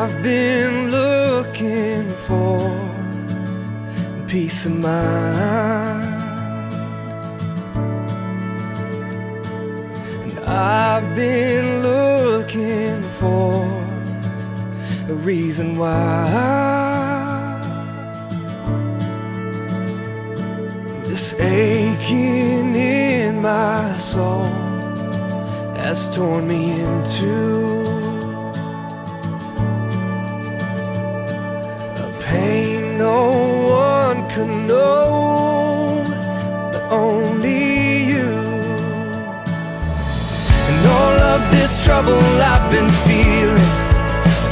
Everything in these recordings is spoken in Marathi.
I've been looking for peace of mind, and I've been looking for a reason why. This aching in my soul has torn me in 2. A pain no one could know, but only you. And all of this trouble I've been feeling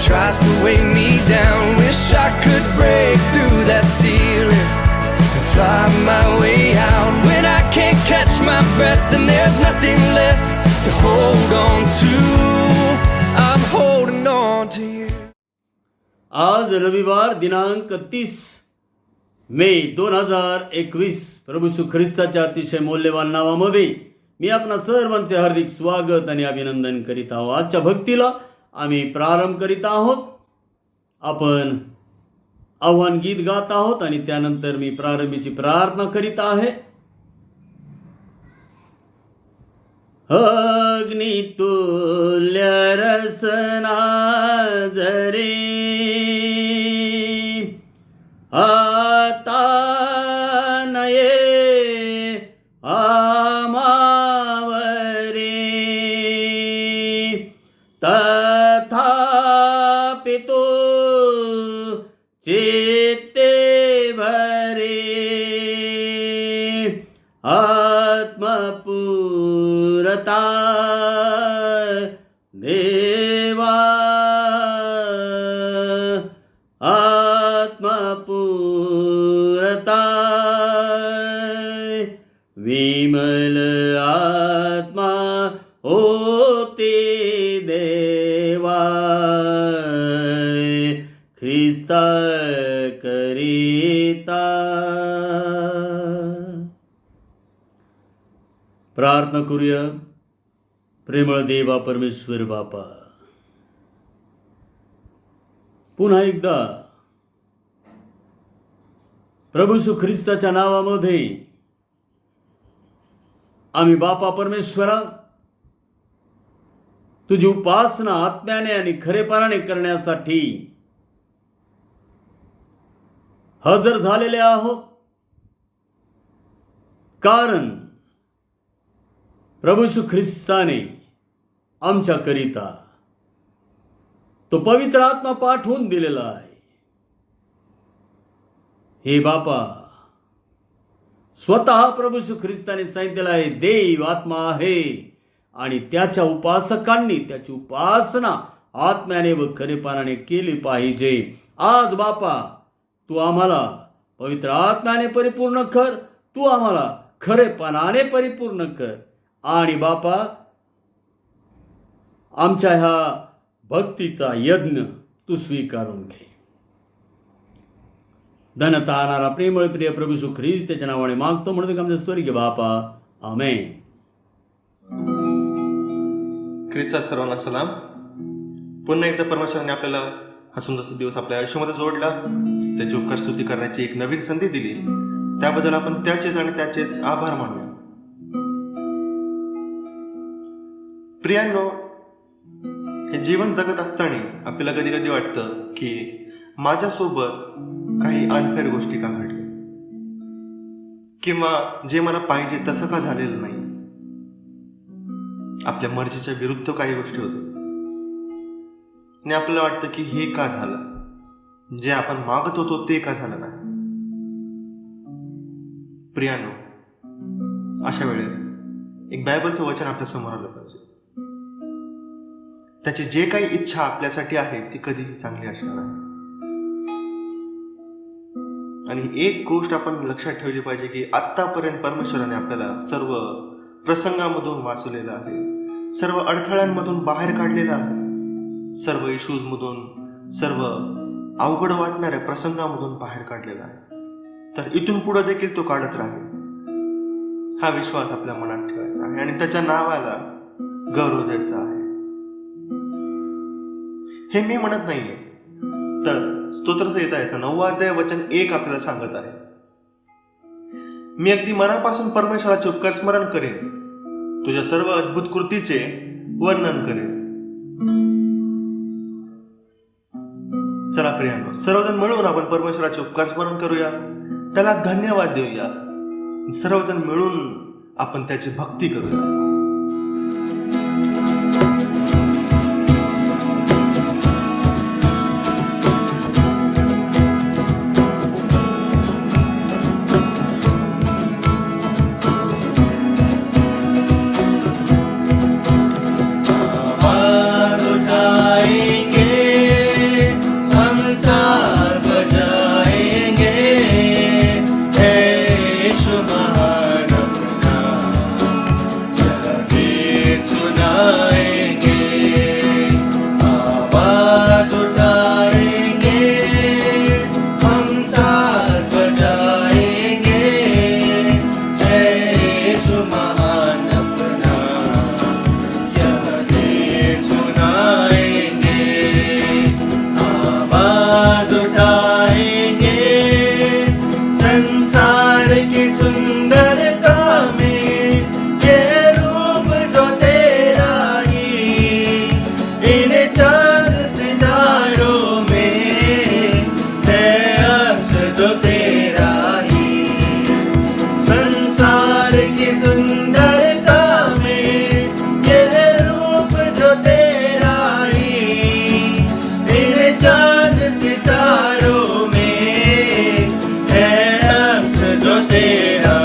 tries to weigh me down. Wish I could break through that ceiling and fly my way out. When I can't catch my breath and there's nothing left to hold on to, I'm holding on to you. आज रविवार दिनांक 30 मे 2021 प्रभू येशू ख्रिस्ताच्या अतिशय मौल्यवान नावामध्ये मी आपणा सर्वांचे हार्दिक स्वागत आणि अभिनंदन करीत आहोत. आजच्या भक्तीला आम्ही प्रारंभ करीत आहोत. आपण आव्हान गीत गात आहोत आणि त्यानंतर मी प्रारंभीची प्रार्थना करीत आहे. अग्नितुल्य रसना जरे आता नये आमावरे तथापि तो चित्ते भरे आत्मपूरता देवा आत्मपूरता विमल आत्मा होते देवा ख्रिस्ता करिता. प्रार्थना करूया. प्रेमळ देवा परमेश्वर बापा, पुन्हा एकदा प्रभू येशू ख्रिस्ताच्या नावामध्ये आम्ही बापा परमेश्वरा तुझी उपासना आत्म्याने आणि खरेपणाने करण्यासाठी हजर झालेले आहोत. कारण प्रभू येशू ख्रिस्ताने आमच्याकरिता तो पवित्र आत्मा पाठवून दिलेला आहे. हे बापा, स्वतः प्रभू येशू ख्रिस्ताने सांगितलेलं आहे देव आत्मा आहे आणि त्याच्या उपासकांनी त्याची उपासना आत्म्याने व खरेपणाने केली पाहिजे. आज बापा तू आम्हाला पवित्र आत्म्याने परिपूर्ण कर, तू आम्हाला खरेपणाने परिपूर्ण कर आणि बापा आमच्या ह्या भक्तीचा यज्ञ तू स्वीकारून घे. धन्यता आणणारा प्रेमळ प्रिय प्रभू येशू ख्रिस्त त्याच्या नावाने मागतो म्हणतो आमच्या स्वर्गीय बापा, आमेन. ख्रिस्तात सर्वांना सलाम. पुन्हा एकदा परमेश्वराने आपल्याला हा सुंदर दिवस आपल्या आयुष्यामध्ये जोडला, त्याची उपकार स्तुती करण्याची एक नवीन संधी दिली. त्याबद्दल आपण त्याचेच आणि त्याचेच आभार मानूया. प्रियांनो, हे जीवन जगत असताना आपल्याला कधी कधी वाटतं की माझ्यासोबत काही अनफेअर गोष्टी का घडल्या, किंवा जे मला पाहिजे तसं का झालेलं नाही. आपल्या मर्जीच्या विरुद्ध काही गोष्टी होतात आणि आपल्याला वाटतं की हे का झालं, जे आपण मागत होतो ते का झालं नाही. प्रियानो, अशा वेळेस एक बायबलचं वचन आपल्या समोर आलं पाहिजे. त्याची जे काही इच्छा आपल्यासाठी आहे ती कधीही चांगली असणार आहे. आणि एक गोष्ट आपण लक्षात ठेवली पाहिजे की आत्तापर्यंत परमेश्वराने आपल्याला सर्व प्रसंगामधून वाचवलेलं आहे, सर्व अडथळ्यांमधून बाहेर काढलेलं आहे, सर्व इश्यूजमधून, सर्व अवघड वाटणाऱ्या प्रसंगामधून बाहेर काढलेला आहे. तर इथून पुढे देखील तो काढत राहील, हा विश्वास आपल्या मनात ठेवायचा आहे आणि त्याच्या नावाला गौरव द्यायचा आहे. हे मी म्हणत नाहीये, तर स्तोत्रसंहिता 9 अध्याय वचन 1 आपल्याला सांगत आहे, मी अगदी मनापासून परमेश्वराचे उपकार स्मरण करेन, तुझ्या सर्व अद्भुत कृतीचे वर्णन करेन. चला प्रियांनो, सर्वजण मिळून आपण परमेश्वराचे उपकार स्मरण करूया, त्याला धन्यवाद देऊया. सर्वजण मिळून आपण त्याची भक्ती करूया. तेरा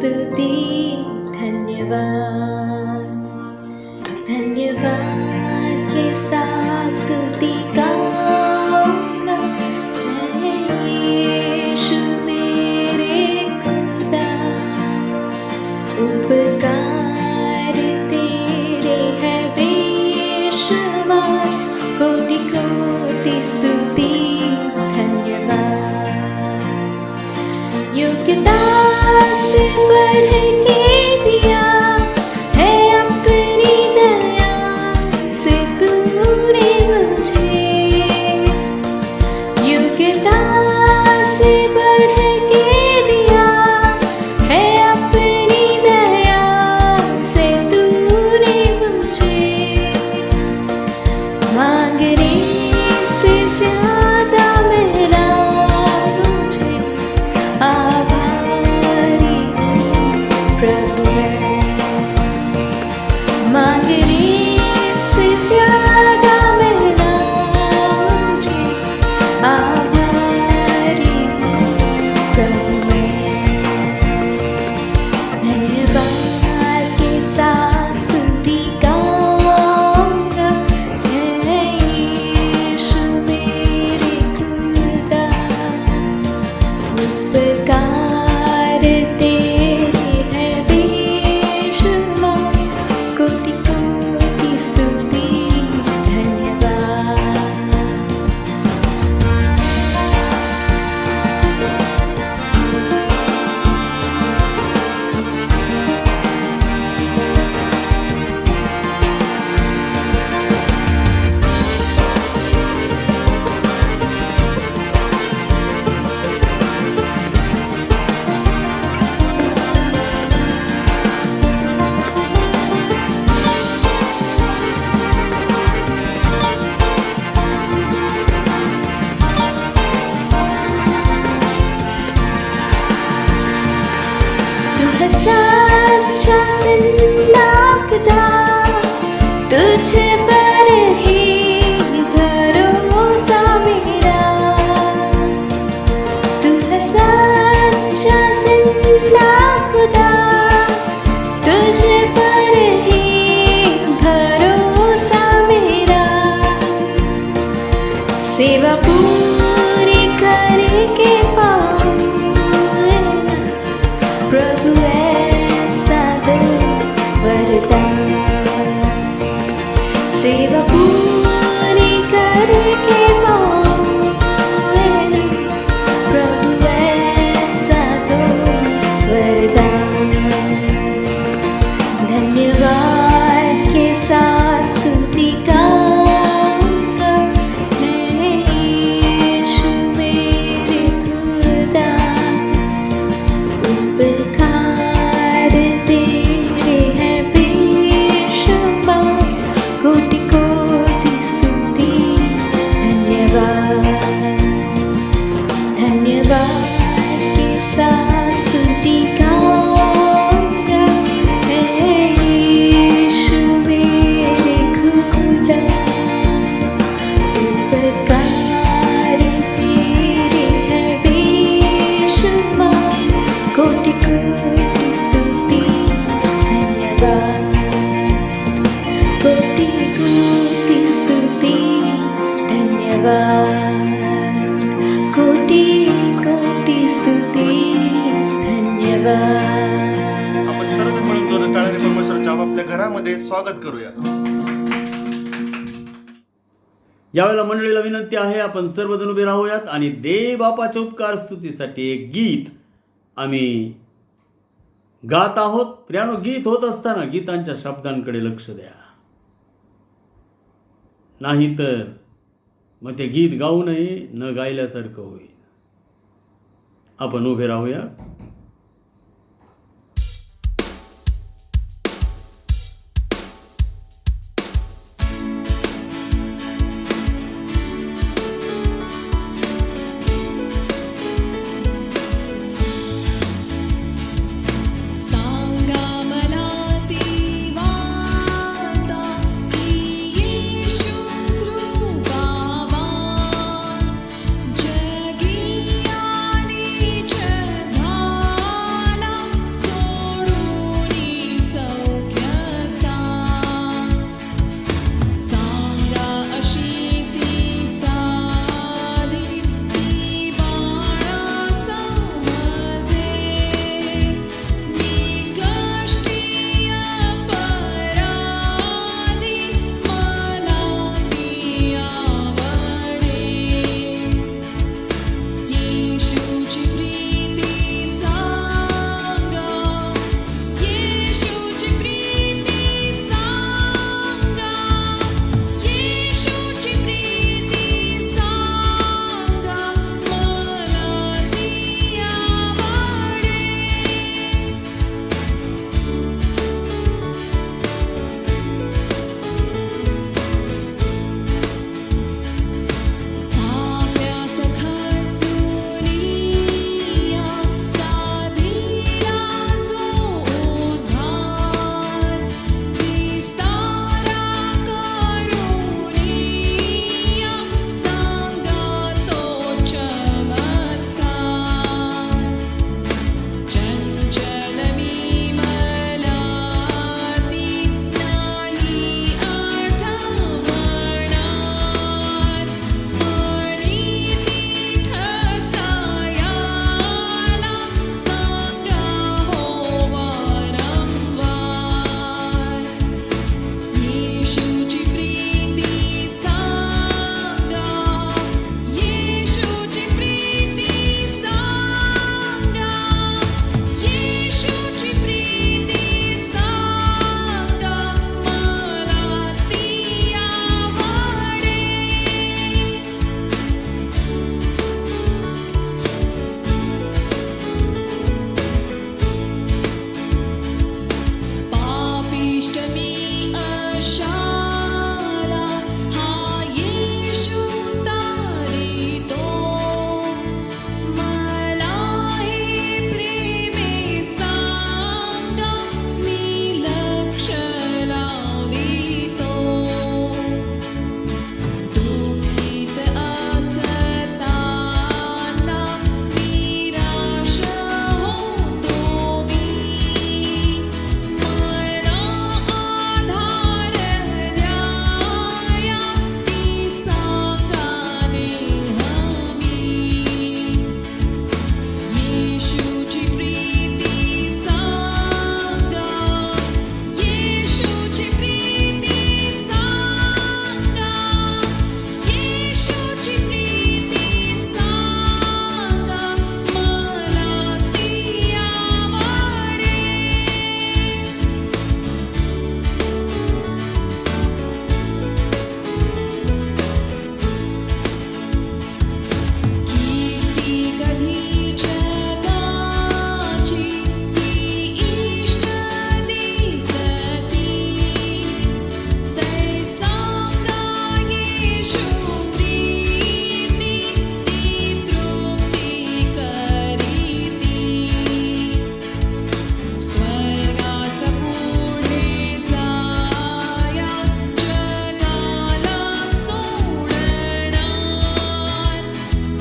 स्तुति धन्यवाद धन्यवाद के साथ स्तुति गाऊंगा मैं यीशु मेरे खुदा उपकार तेरे है बेशुमार कोटि कोटि स्तुति धन्यवाद योग्यता से बढ़ के दिया है अपनी दया से तूने मुझे योग्यता से बढ़ के दिया है अपनी दया से तूने मुझे मांगने से ज्यादा मिला मुझे आभारी हूँ प्रभु मैं मांगने से ज्यादा मिला मुझे आभारी हूँ प्रभु मैं धन्यवाद के साथ स्तुति गाऊंगा मैं यीशु मेरे खुदा उपकार तेरे है बेशुमार कोटि कोटि स्तुति धन्यवाद तू है सच्चा जिंदा खुदा तुझ पर ही भरोसा मेरा तू है सच्चा जिंदा खुदा तुझ पर ही भरोसा मेरा सेवा पूरी करके पाऊंगा प्रभु ऐसा दो वरदान सेवा पूरी करके पाऊंगा प्रभु ऐसा दो वरदान धन्यवाद के साथ स्तुति गाऊंगा मैं यीशु मेरे खुदा उपकार तेरे है बेशुमार कोटि कोटि स्तुति धन्यवाद धन्यवाद के साथ स्तुति गाऊंगा मैं यीशु मेरे खुदा उपकार तेरे है बेशुमार कोटि कोटि स्तुति धन्यवाद कोटि कोटि स्तुति धन्यवाद कोटि कोटि स्तुति धन्यवाद आपण सर्वजण मिळून जोरात टाळ्याने परमेश्वराच्या आपल्या घरामध्ये स्वागत करूया. यावेळेला मंडळीला विनंती आहे आपण सर्वजण उभे राहूयात आणि देव बापाच्या उपकार स्तुतीसाठी एक गीत आम्ही गात आहोत. प्रियानो, गीत होत असताना गीतांच्या शब्दांकडे लक्ष द्या, नाहीतर मग ते गीत गाऊ नये, न गायल्यासारखं होईल. आपण उभे राहूया. सांगा मला ती वार्ता की येशू कृपावान जगी आणि जग इष्टमी अशाला हा येशू तारितो मला हे प्रेमे सांगा मी लक्ष लावितो दुःखित असताना निराश होतो मी मला आधार द्याया ती सांगाने हवी येशूची प्रीती सांगा येशूची प्रीती सांगा येशूची प्रीती सांगा मला ती आवडे कीर्ती कधी जगाची ही इष्ट दिसती ते सांगा येशू प्रीती ती तृप्ती करीती स्वर्गास पुढे जाया जगाला सोडणार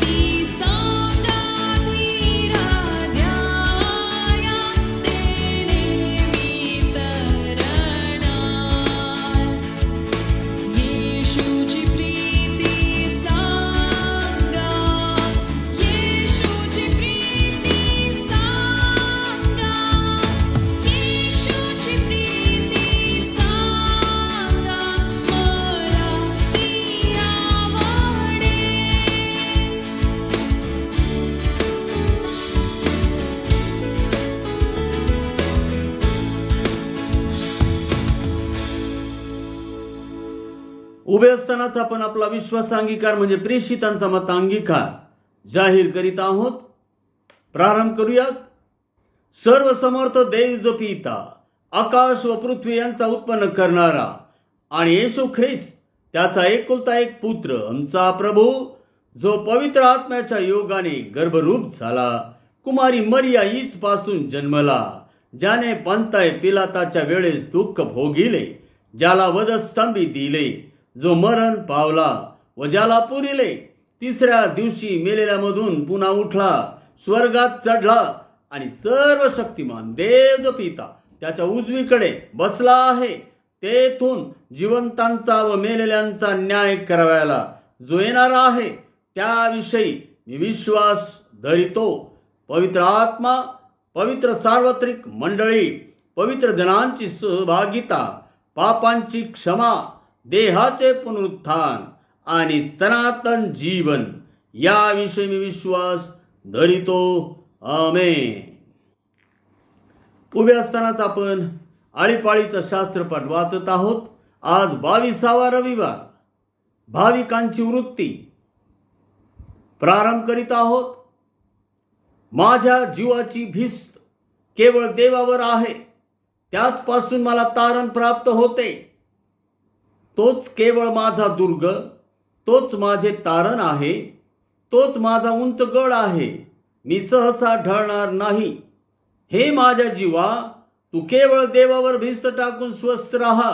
ती सांगा धीरा द्याया ते नेहमी तरणार येशूची प्रीती सांगा येशूची प्रीती सांगा येशूची प्रीती सांगा मला ती आवडे उभे असतानाच आपण आपला विश्वास अंगीकार म्हणजे प्रेषितांचा मत अंगीकार जाहीर करीत आहोत. प्रारंभ करूयात. सर्व समर्थ देव जो पिता आकाश व पृथ्वी यांचा उत्पन्न करणारा आणि येशू ख्रिस्त त्याचा एकुलता एक पुत्र आमचा प्रभू जो पवित्र आत्म्याच्या योगाने गर्भरूप झाला कुमारी मरिया हीच पासून जन्मला ज्याने पंताय पिलाताच्या वेळेस दुःख भोगिले ज्याला वधस्तंभी दिले जो मरण पावला व ज्याला पुरिले तिसऱ्या दिवशी मेलेल्यामधून पुन्हा उठला स्वर्गात चढला आणि सर्व शक्तिमान देव जो पिता त्याच्या उजवीकडे बसला आहे तेथून जिवंतांचा व मेलेल्यांचा न्याय करावयाला जो येणार आहे त्याविषयी मी विश्वास धरितो. पवित्र आत्मा पवित्र सार्वत्रिक मंडळी पवित्र जनांची सहभागिता पापांची क्षमा देहाचे पुनरुत्थान आणि सनातन जीवन याविषयी मी विश्वास धरितो. आमेन. उभे असतानाच आपण आळीपाळीचं शास्त्रपाठ वाचत आहोत. आज 22वा रविवार. भाविकांची वृत्ती प्रारंभ करीत आहोत. माझ्या जीवाची भिस्त केवळ देवावर आहे त्याचपासून मला तारण प्राप्त होते. तोच केवळ माझा दुर्ग तोच माझे तारण आहे तोच माझा उंच गड आहे. मी सहसा ढळणार नाही. हे माझ्या जीवा तू केवळ देवावर भिस्त टाकून स्वस्थ राहा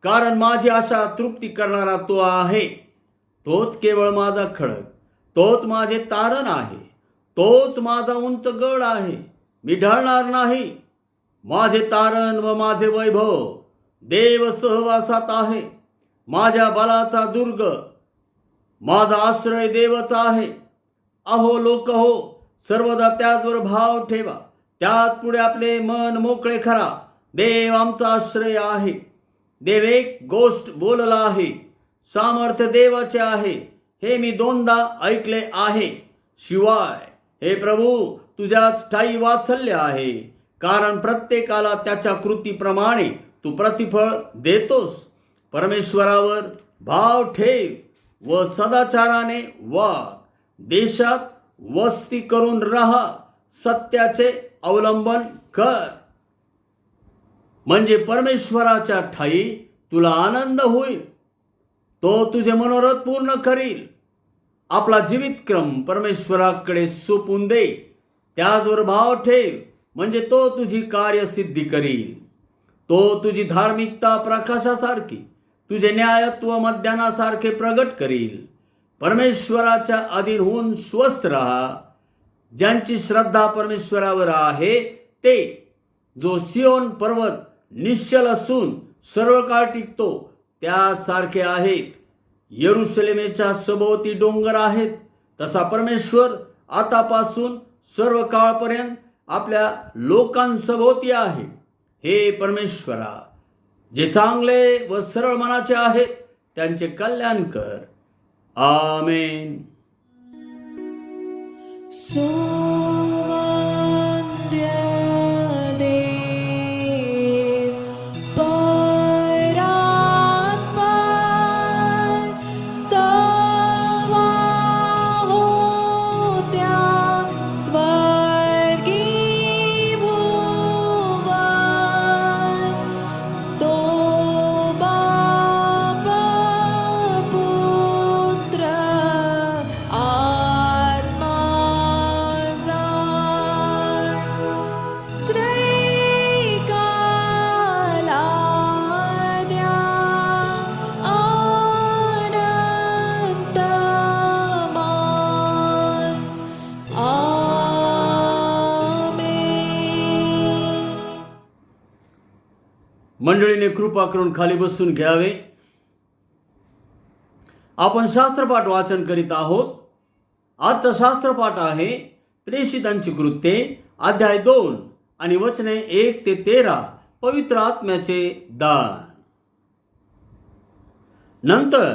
कारण माझी आशा तृप्ती करणारा तो आहे. तोच केवळ माझा खडक तोच माझे तारण आहे तोच माझा उंच गड आहे. मी ढळणार नाही. माझे तारण व माझे वैभव देव सहवासात आहे. माझ्या बलाचा दुर्ग माझा आश्रय देवच आहे. अहो लोक हो सर्वदा त्याचवर भाव ठेवा त्यात पुढे आपले मन मोकळे करा. देव आमचा आश्रय आहे. देव एक गोष्ट बोलला आहे सामर्थ्य देवाचे आहे हे मी 2दा ऐकले आहे. शिवाय हे प्रभू तुझ्याच ठाई वात्सल्य आहे कारण प्रत्येकाला त्याच्या कृतीप्रमाणे तू प्रतिफळ देतोस. परमेश्वरावर भाव ठेव व सदाचाराने वाग. देशात वस्ती करून राहा. सत्याचे अवलंबन कर. म्हणजे परमेश्वराच्या ठाई तुला आनंद होईल. तो तुझे मनोरथ पूर्ण करील. आपला जीवितक्रम परमेश्वराकडे सोपून दे. त्याचवर भाव ठेव, म्हणजे तो तुझी कार्यसिद्धी करील. तो तुझी धार्मिकता प्रकाशासारखी, तुझे न्यायत्व मध्यानासारखे प्रगट करील. परमेश्वराच्या अधीन होऊन स्वस्थ राहा. ज्यांची श्रद्धा परमेश्वरावर आहे ते, जो सियोन पर्वत निश्चल असून सर्व काळ टिकतो त्यासारखे आहेत. यरुशलेमेच्या सभोवती डोंगर आहेत, तसा परमेश्वर आतापासून सर्व काळपर्यंत आपल्या लोकांसभोवती आहे. हे परमेश्वरा, जे चांगले व सरळ मनाचे आहेत त्यांचे कल्याण कर. आमेन. देव परात्पर स्तवा होत्या स्वर्गी भुवन. तो बाप पुत्र आत्मा त्रैकालाद्या अनंतमान. आमेन. मंडळीने कृपा करून खाली बसून घ्यावे. आपण शास्त्रपाठ वाचन करीत आहोत. आजचा शास्त्रपाठ आहे प्रेषितांची कृत्ये अध्याय 2 आणि वचने 1 ते 13. पवित्र आत्म्याचे दान. नंतर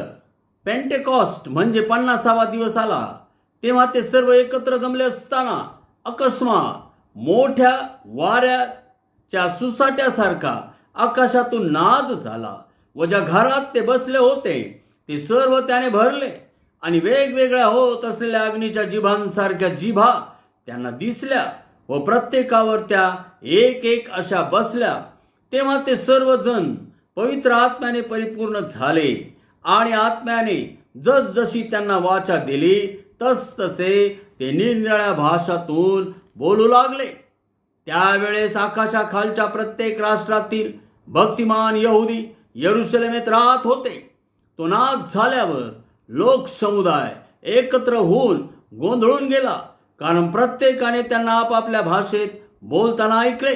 पेंटेकॉस्ट म्हणजे 50वा दिवस आला. तेव्हा ते सर्व एकत्र जमले असताना अकस्मात मोठ्या वाऱ्याच्या सुसाट्यासारखा आकाशातून नाद झाला व ज्या घरात ते बसले होते ते सर्व त्याने भरले. आणि वेगवेगळ्या होत असलेल्या अग्नीच्या जिभांसारख्या जिभा त्यांना दिसल्या व प्रत्येकावर त्या एक एक अशा बसल्या. तेव्हा ते सर्वजण पवित्र आत्म्याने परिपूर्ण झाले आणि आत्म्याने जसजशी त्यांना वाचा दिली तसतसे ते निरनिराळ्या भाषातून बोलू लागले. त्यावेळेस आकाशाखालच्या प्रत्येक राष्ट्रातील भक्तिमान यहुदी यरुशलेमेत राहत होते. तो नाद झाल्यावर लोकसमुदाय एकत्र होऊन गोंधळून गेला, कारण प्रत्येकाने त्यांना आपापल्या भाषेत बोलताना ऐकले.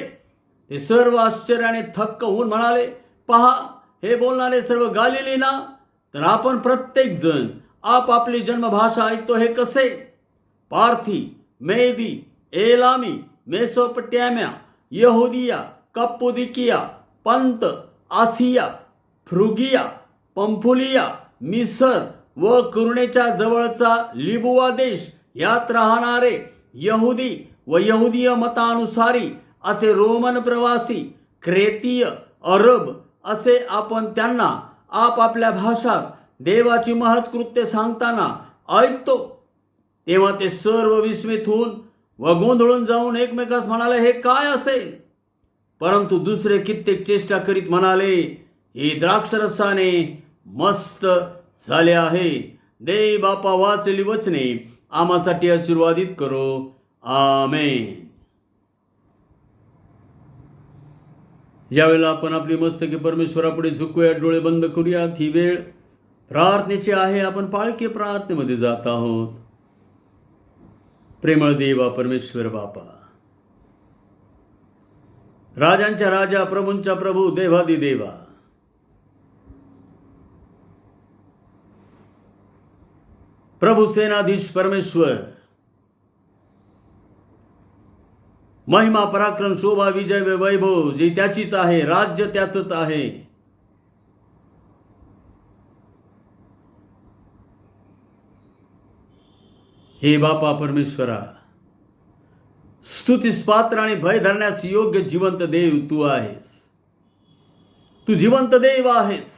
ते सर्व आश्चर्याने थक्क होऊन म्हणाले, पहा, हे बोलणारे सर्व गालिली ना? तर आपण प्रत्येक जण आपापली जन्मभाषा ऐकतो हे कसे? पार्थी, मेदी, एलामी, मेसोपोटॅमिया, यहुदिया, कप्पोदिकिया, पंत, आसिया, फ्रुगिया, पंफुलिया, मिसर व कुरनेच्या जवळचा लिबुवा देश यात राहणारे यहुदी व यहुदीय मतानुसारी असे रोमन प्रवासी, क्रेतीय, अरब असे आपण त्यांना आपापल्या भाषात देवाची महत्कृत्य सांगताना ऐकतो. तेव्हा ते सर्व विस्मित होऊन व गोंधळून जाऊन एकमेकास म्हणाले, हे काय असेल? परंतु दुसरे कित्येक चेष्टा करीत म्हणाले, ही द्राक्षरसाने मस्त झाले आहे. देव बापा वाचलेली वचने आम्हासाठी आशीर्वादित करो. आमेन. यावेळेला आपण आपली मस्तके परमेश्वरापुढे झुकूया, डोळे बंद करूयात. ही वेळ प्रार्थनेची आहे. आपण पाळकी प्रार्थनेमध्ये जात आहोत. प्रेमळ देवा परमेश्वर बापा, राजांच्या राजा, प्रभूंच्या प्रभू, देवादी देवा, प्रभू सेनाधीश परमेश्वर, महिमा, पराक्रम, शोभा, विजय व वैभव जे त्याचीच आहे, राज्य त्याचंच आहे. हे बापा परमेश्वरा, स्तुतीस पात्र आणि भय धरण्यास योग्य जिवंत देव तू आहेस. तू जिवंत देव आहेस.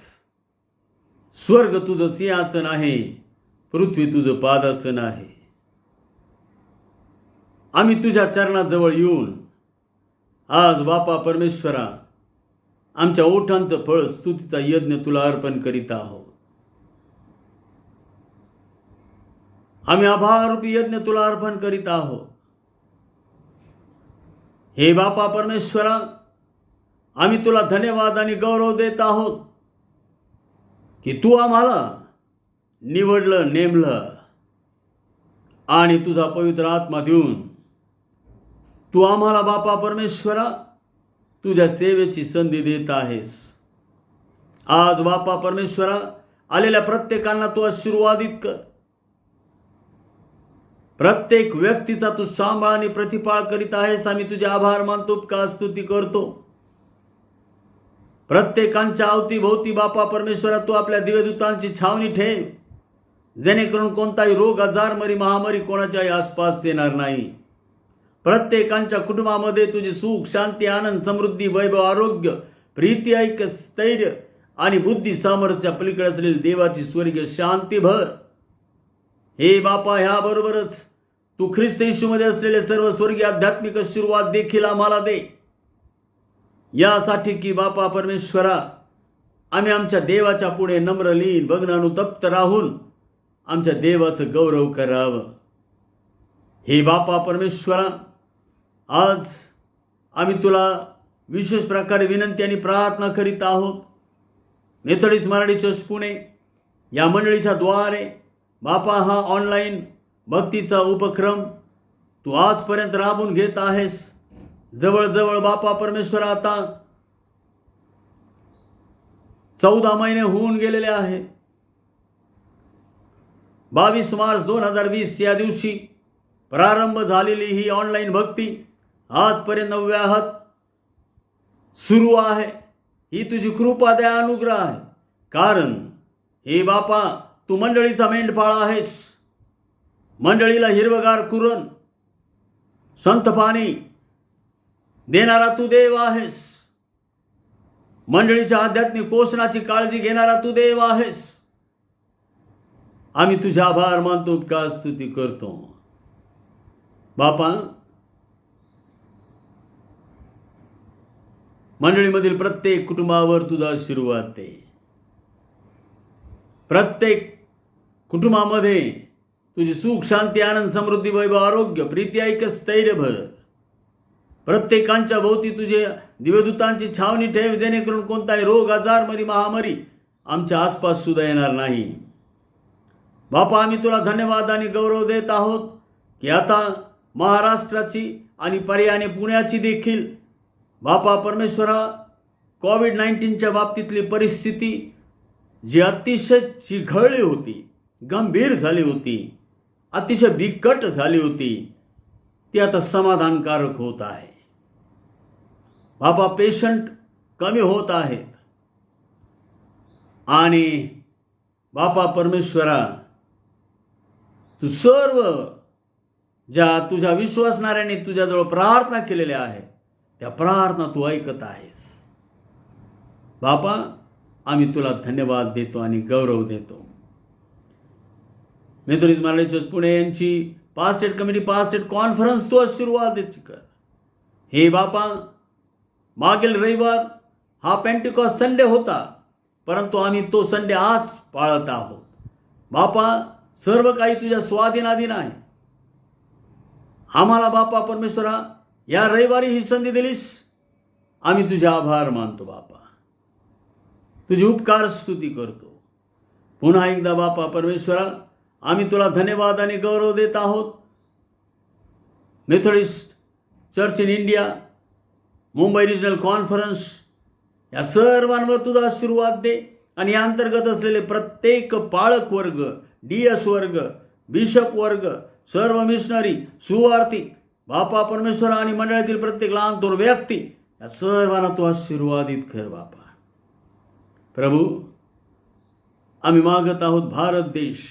स्वर्ग तुझं सिंहासन आहे, पृथ्वी तुझं पादासन आहे. आम्ही तुझ्या चरणाजवळ येऊन आज बापा परमेश्वरा आमच्या ओठांचं फळ स्तुतीचा यज्ञ तुला अर्पण करीत आहोत. आम्ही आभाररूपी यज्ञ तुला अर्पण करीत आहोत. हे बापा परमेश्वरा, आम्ही तुला धन्यवाद आणि गौरव देत आहोत की तू आम्हाला निवडलं, नेमलं आणि तुझा पवित्र आत्मा देऊन तू आम्हाला बापा परमेश्वरा तुझ्या सेवेची संधी देत आहेस. आज बापा परमेश्वरा आलेल्या प्रत्येकांना तू आशीर्वादित कर. प्रत्येक व्यक्तीचा तू सांभाळ आणि प्रतिपाळ करीत आहेस. आम्ही तुझे आभार मानतो, उपकार स्तुती करतो. प्रत्येकांच्या अवतीभोवती बापा परमेश्वरा तू आपल्या दिव्यदूतांची छावणी ठेव, जेणेकरून कोणताही रोग, आजारमरी, महामारी कोणाच्याही आसपास येणार नाही. प्रत्येकांच्या कुटुंबामध्ये तुझी सुख, शांती, आनंद, समृद्धी, वैभव, आरोग्य, प्रीती, ऐक्य, स्थैर्य आणि बुद्धी सामर्थ्या पलीकडे असलेली देवाची स्वर्गीय शांती भर. हे बापा, ह्याबरोबरच तू ख्रिस्त येशूमध्ये असलेले सर्व स्वर्गीय आध्यात्मिक आशीर्वाद देखील आम्हाला दे, यासाठी की बापा परमेश्वरा आम्ही आमच्या देवाच्या पुढे नम्र, लीन, भग्न, अनुतप्त राहून आमच्या देवाचं गौरव करावं. हे बापा परमेश्वरा, आज आम्ही तुला विशेष प्रकारे विनंती आणि प्रार्थना करीत आहोत. मेथोडिस्ट मराठी चर्च पुणे या मंडळीच्या द्वारे बापा हा ऑनलाईन भक्तीचा उपक्रम तू आजपर्यंत राबवून घेत आहेस. जवळजवळ बापा परमेश्वरा आता 14 महिने होऊन गेलेले आहेत. 22 मार्च 2020 या दिवशी प्रारंभ झालेली ही ऑनलाईन भक्ती आजपर्यंत 9व्या सुरू आहे. ही तुझी कृपा, दया, अनुग्रह आहे. कारण हे बापा तू मंडळीचा मेंढपाळ आहेस. मंडळीला हिरवगार कुरण, संत पाणी देणारा तू देव आहेस. मंडळीच्या आध्यात्मिक पोषणाची काळजी घेणारा तू देव आहेस. आम्ही तुझे आभार मानतो, उपकार स्तुती करतो. बापा, मंडळीमधील प्रत्येक कुटुंबावर तुझा आशीर्वाद दे. प्रत्येक कुटुंबामध्ये तुझी सुख, शांती, आनंद, समृद्धी, वैभव, आरोग्य, प्रीती, ऐक्य, स्थैर्य भर. प्रत्येकांच्या भोवती तुझे दिव्यदूतांची छावणी ठेव, जेणेकरून कोणताही रोग, आजारमरी, महामारी आमच्या आसपास सुद्धा येणार नाही. बापा, आम्ही तुला धन्यवाद आणि गौरव देत आहोत की आता महाराष्ट्राची आणि पर्यायाने पुण्याची देखील बापा परमेश्वरा कोविड-19च्या बाबतीतली परिस्थिती जी अतिशय चिघळली होती, गंभीर झाली होती, अतिशय बिकट झाली होती, ती आता समाधानकारक होत आहे. बापा, पेशंट कमी होत आहेत आणि बापा परमेश्वरा तू सर्व ज्या तुझ्या विश्वासणाऱ्यांनी तुझ्याजवळ प्रार्थना केलेल्या आहेत त्या प्रार्थना तू ऐकत आहेस. बापा, आम्ही तुला धन्यवाद देतो आणि गौरव देतो. मेथोडिस्ट मराठी चर्च पुणे यांची पास्टेट कमिटी, पास्टेट कॉन्फरन्स तू आशीर्वादाची कर. हे बापा, मागील रविवार हा पेंटिकॉस्ट संडे होता, परंतु आम्ही तो संडे आज पाळत आहोत. बापा, सर्व काही तुझ्या स्वाधीनाधीन आहे. आम्हाला बापा परमेश्वरा या रविवारी ही संधी दिलीस, आम्ही तुझे आभार मानतो. बापा, तुझी उपकार स्तुती करतो. पुन्हा एकदा बापा परमेश्वरा आम्ही तुला धन्यवाद आणि गौरव देत आहोत. Methodist church in India, Mumbai regional conference या सर्वांवर तुझा आशीर्वाद दे आणि या अंतर्गत असलेले प्रत्येक पाळक वर्ग, DS वर्ग, बिशप वर्ग, सर्व मिशनरी, सुवार्थी बापा परमेश्वरा आणि मंडळातील प्रत्येक लहान थोर व्यक्ती या सर्वांना तू आशीर्वादित कर. बापा प्रभू, आम्ही मागत आहोत भारत देश,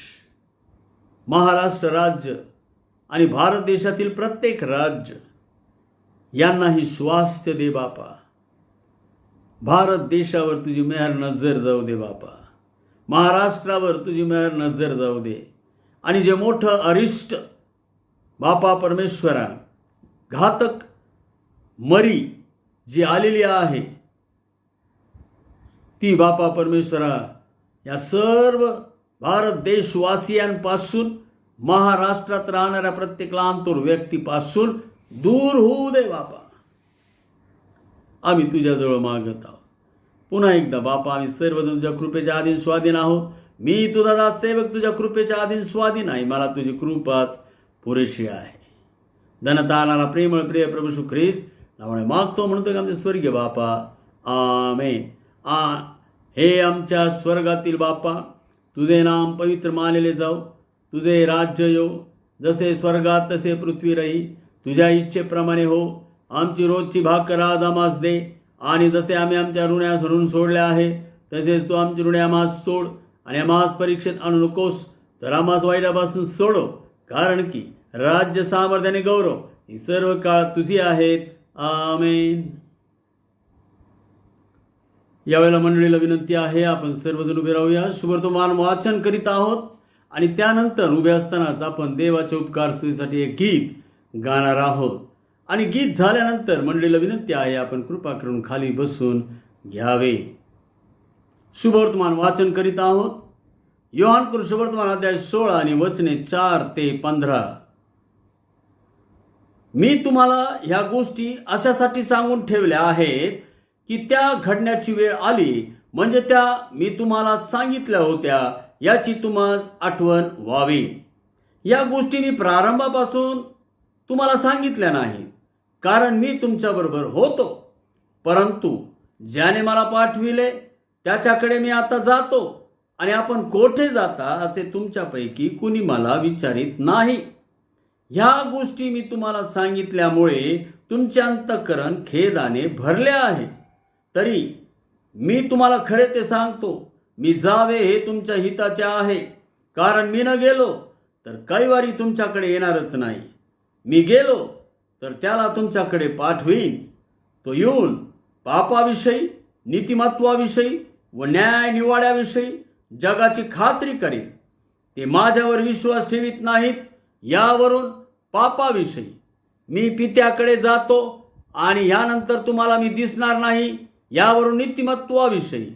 महाराष्ट्र राज्य आणि भारत देशातील प्रत्येक राज्य यांनाही स्वास्थ्य दे. बापा, भारत देशावर तुझी मेहर नजर जाऊ दे. बापा, महाराष्ट्रावर तुझी मेहर नजर जाऊ दे. आणि जे मोठं अरिष्ट बापा परमेश्वरा, घातक मरी जी आलेली आहे ती बापा परमेश्वरा या सर्व भारत देशवासियांपासून, महाराष्ट्रात राहणाऱ्या प्रत्येक लहान थोर व्यक्तीपासून दूर होऊ दे बापा. आम्ही तुझ्याजवळ मागत आहोत. पुन्हा एकदा बापा, आम्ही सर्वजण तुझ्या कृपेच्या अधीन स्वाधीन आहोत. मी तुझा दास सेवक तुझ्या कृपेच्या अधीन स्वाधीन आहे. मला तुझी कृपाच पुरेशी आहे. धनता आणारा प्रेमळ प्रिय प्रभू येशू ख्रिस्त नावाने मागतो, म्हणतो की आमचे स्वर्गीय बापा. आमेन. हे आमच्या स्वर्गातील बापा, तुझे नाम पवित्र मानले जाऊ. तुझे राज्य येऊ. जसे स्वर्गात तसे पृथ्वीवरही तुझ्या इच्छेप्रमाणे हो. आमची रोजची भाकर आज आम्हास दे, आणि जसे आम्ही आमच्या ऋण्यास ऋण सोडले आहे तसेच तू आमची ऋणे आम्हास सोड. आणि आम्हास परीक्षेत आणू नकोस, तर आम्हास वाईटापासून सोडव. कारण की राज्य, सामर्थ्य आणि गौरव ही सर्व काळ तुझी आहेत. आमेन. यावेळेला मंडळीला विनंती आहे, आपण सर्वजण उभे राहूया. शुभवर्तमान वाचन करीत आहोत आणि त्यानंतर उभे असतानाच आपण देवाच्या उपकार स्तुतीसाठी एक गीत गाणार आहोत. आणि गीत झाल्यानंतर मंडळीला विनंती आहे, आपण कृपा करून खाली बसून घ्यावे. शुभवर्तमान वाचन करीत आहोत. योहान शुभवर्तमान अध्याय 16 आणि वचने 4 ते 15. मी तुम्हाला ह्या गोष्टी अशासाठी सांगून ठेवल्या आहेत की त्या घडण्याची वेळ आली, म्हणजे त्या मी तुम्हाला सांगितल्या होत्या याची तुम्हाला आठवण व्हावी. या गोष्टी मी प्रारंभापासून तुम्हाला सांगितल्या नाही, कारण मी तुमच्याबरोबर होतो. परंतु ज्याने मला पाठविले त्याच्याकडे मी आता जातो, आणि आपण कोठे जाता असे तुमच्यापैकी कुणी मला विचारित नाही. ह्या गोष्टी मी तुम्हाला सांगितल्यामुळे तुमचे अंतःकरण खेदाने भरले आहे. तरी मी तुम्हाला खरे ते सांगतो, मी जावे हे तुमच्या हिताचे आहे. कारण मी न गेलो तर कैवारी तुमच्याकडे येणारच नाही. मी गेलो तर त्याला तुमच्याकडे पाठवीन. तो येऊन पापाविषयी, नीतिमत्वाविषयी व न्याय निवाड्याविषयी जगाची खात्री करेल. ते माझ्यावर विश्वास ठेवीत नाहीत. यावरून पापाविषयी मी पित्याकडे जातो आणि यानंतर तुम्हाला मी दिसणार नाही. यावरून नीतिमत्वाविषयी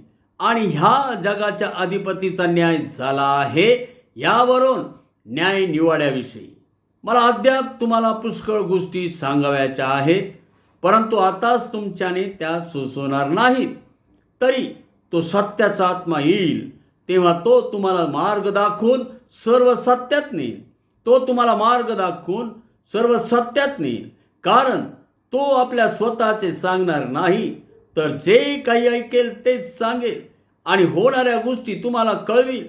आणि ह्या जगाच्या अधिपतीचा न्याय झाला आहे. यावरून न्याय निवाड्याविषयी मला अद्याप तुम्हाला पुष्कळ गोष्टी सांगाव्याच्या आहेत, परंतु आताच तुमच्याने त्या सोसवणार नाहीत. तरी तो सत्याचा आत्मा येईल, तेव्हा तो तुम्हाला मार्ग दाखवून सर्व सत्यात नेईल. तो तुम्हाला मार्ग दाखवून सर्व सत्यात नेईल, कारण तो आपल्या स्वतःचे सांगणार नाही, तर जे काही ऐकेल तेच सांगेल आणि होणाऱ्या गोष्टी तुम्हाला कळवील.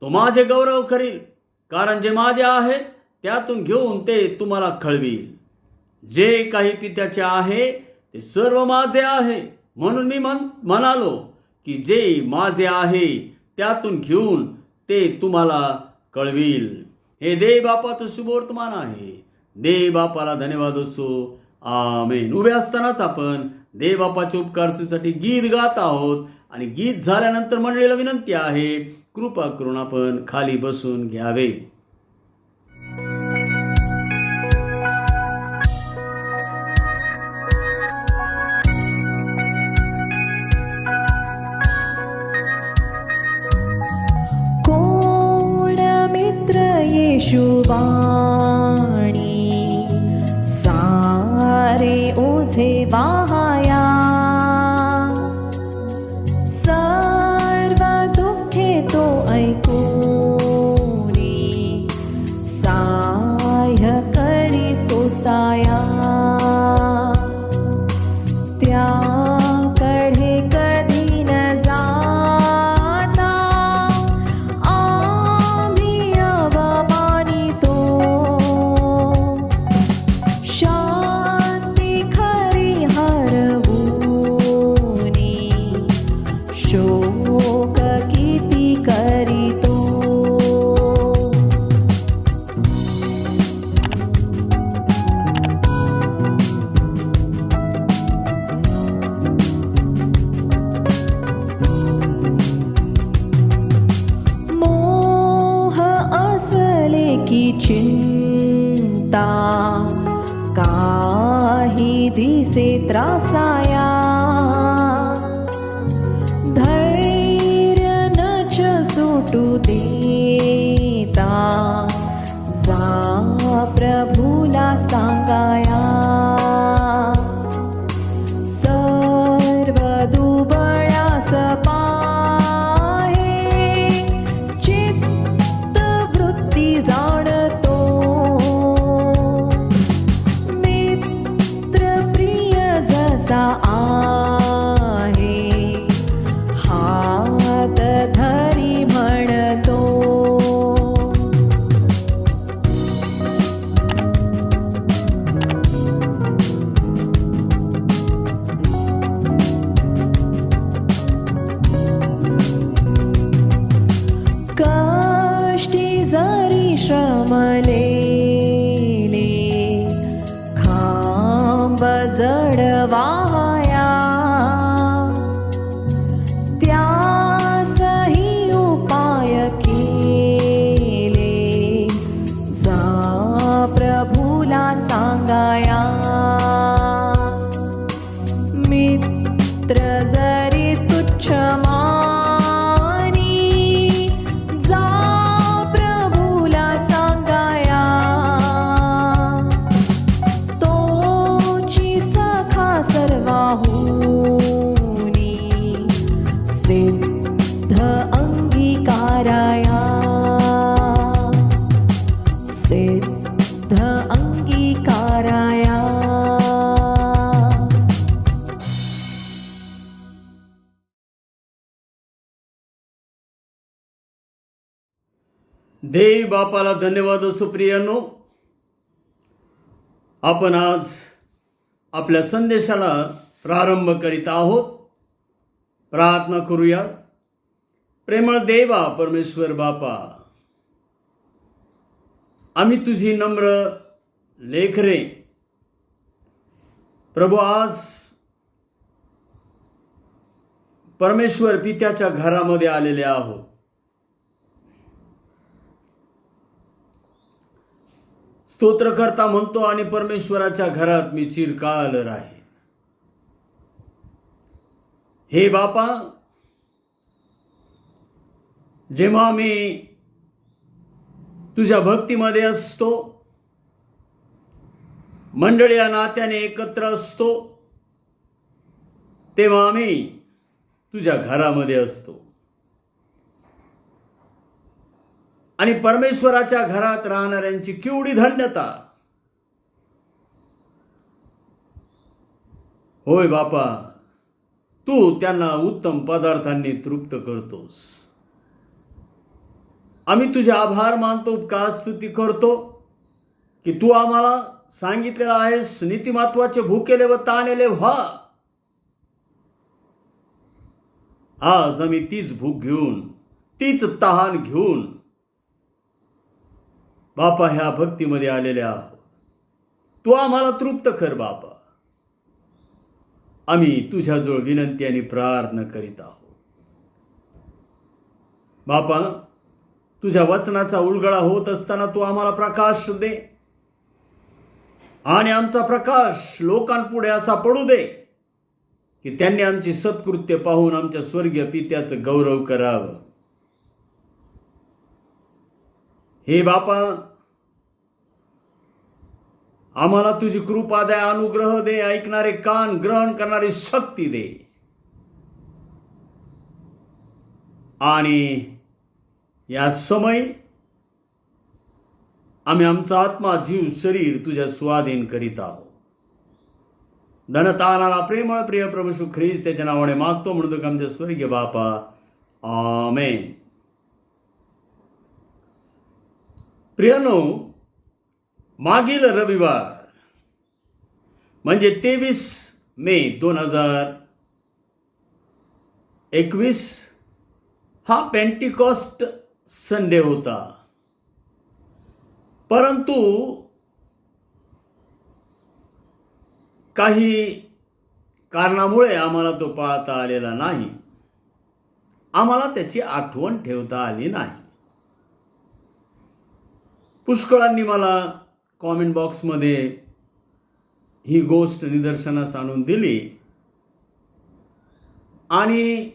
तो माझे गौरव करील, कारण जे माझे आहेत त्यातून घेऊन ते तुम्हाला कळवील. जे काही पित्याचे आहे ते सर्व माझे आहे, म्हणून मी म्हणालो की जे माझे आहे त्यातून घेऊन ते तुम्हाला कळवील. हे देव बापाचं शुभवर्तमान आहे. देव बापाला धन्यवाद असो. आमेन. उभे असतानाच आपण देव बापाच्या उपकार स्तुतीसाठी गीत गात आहोत, आणि गीत झाल्यानंतर मंडळीला विनंती आहे, कृपा करून आपण खाली बसून घ्यावे. कोण मित्र येशुवाणी सारे ओझे वाहाया, सर्व दुःखे तो ऐकूनी साह्य करी सोसाया. त्याकडे कधी न जाता आम्ही अवमानितो. शांती खरी हरवूनी शोक किती करीतो. मोह असले की चिंता काही दिसे त्रासाया. धर्म भेटू देता जा प्रभूला सांगाया सर्व दुबळ्यास पाहे चित्त वृत्ती जाणतो मित्र प्रिय जसा आहे हात धरी म्हणतो कष्टी जरी श्रमलेले खांब जडवाया त्यासही उपाय केले जा प्रभूला सांगाया मित्र जरी तुच्छ मानी जा प्रभूला सांगाया तोची सखा सर्वाहुनी सिद्ध अंगीकाराया सिद्ध अंगीकाराया देव बापाला धन्यवाद असो. प्रियांनो, आपण आज आपल्या संदेशाला प्रारंभ करीत आहोत. प्रार्थना करूया. प्रेमळ देवा परमेश्वर बापा, आम्ही तुझी नम्र लेकरे प्रभू आज परमेश्वर पित्याच्या घरामध्ये आलेले आहोत. स्तोत्रकर्ता म्हणतो आणि परमेश्वराच्या घरात मी चिरकाल राहीन. हे बापा, जेव्हा मी तुझ्या भक्तीमध्ये असतो, मंडळी या नात्याने एकत्र असतो, तेव्हा आम्ही तुझ्या घरामध्ये असतो. आणि परमेश्वराच्या घरात राहणाऱ्यांची केवढी धन्यता. होय बापा, तू त्यांना उत्तम पदार्थांनी तृप्त करतोस. आम्ही तुझे आभार मानतो, उपकार स्तुती करतो की तू आम्हाला सांगितलेलं आहेस, नीतिमत्वाचे भुकेले व ताणलेले व्हा. आज आम्ही तीच भूक घेऊन, तीच तहान घेऊन बापा ह्या भक्तीमध्ये आलेले आहोत. तू आम्हाला तृप्त कर बापा. आम्ही तुझ्याजवळ विनंती आणि प्रार्थना करीत आहोत. बापा, तुझ्या वचनाचा उलगडा होत असताना तू आम्हाला प्रकाश दे आणि आमचा प्रकाश लोकांपुढे असा पडू दे की त्यांनी आमची सत्कृत्य पाहून आमच्या स्वर्गीय पित्याचं गौरव करावं. हे बापा, आम्हाला तुझी कृपा दे, अनुग्रह दे, ऐकणारे कान, ग्रहण करणारी शक्ती दे. आणि या समय आम्ही आमचा आत्मा, जीव, शरीर तुझ्या स्वाधीन करीत आहोत. धनतानाला प्रेमळ प्रिय प्रभू येशू ख्रिस्त त्याच्या नावाने मागतो म्हणतो आमच्या स्वर्गीय बापा. आमेन. प्रियानो, मागील रविवार म्हणजे 23 मे 2021 हा पेंटिकॉस्ट संडे होता. परंतु काही कारणामुळे आम्हाला तो पाळता आलेला नाही. आम्हाला त्याची आठवण ठेवता आली नाही. पुष्कळांनी मला कॉमेंट बॉक्समध्ये ही गोष्ट निदर्शनास आणून दिली आणि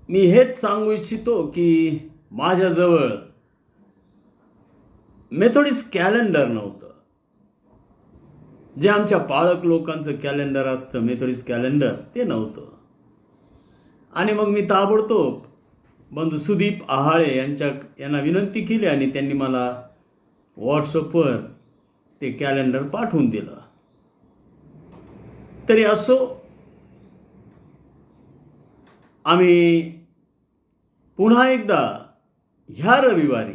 मी हेच सांगू इच्छितो की माझ्याजवळ मेथोडिस्ट कॅलेंडर नव्हतं. जे आमच्या पाळक लोकांचं कॅलेंडर असतं, मेथोडिस्ट कॅलेंडर, ते नव्हतं. आणि मग मी ताबडतोब बंधू सुदीप आहाळे यांना विनंती केली आणि त्यांनी मला व्हॉट्सअपवर ते कॅलेंडर पाठवून दिलं. तरी असो, आम्ही पुन्हा एकदा ह्या रविवारी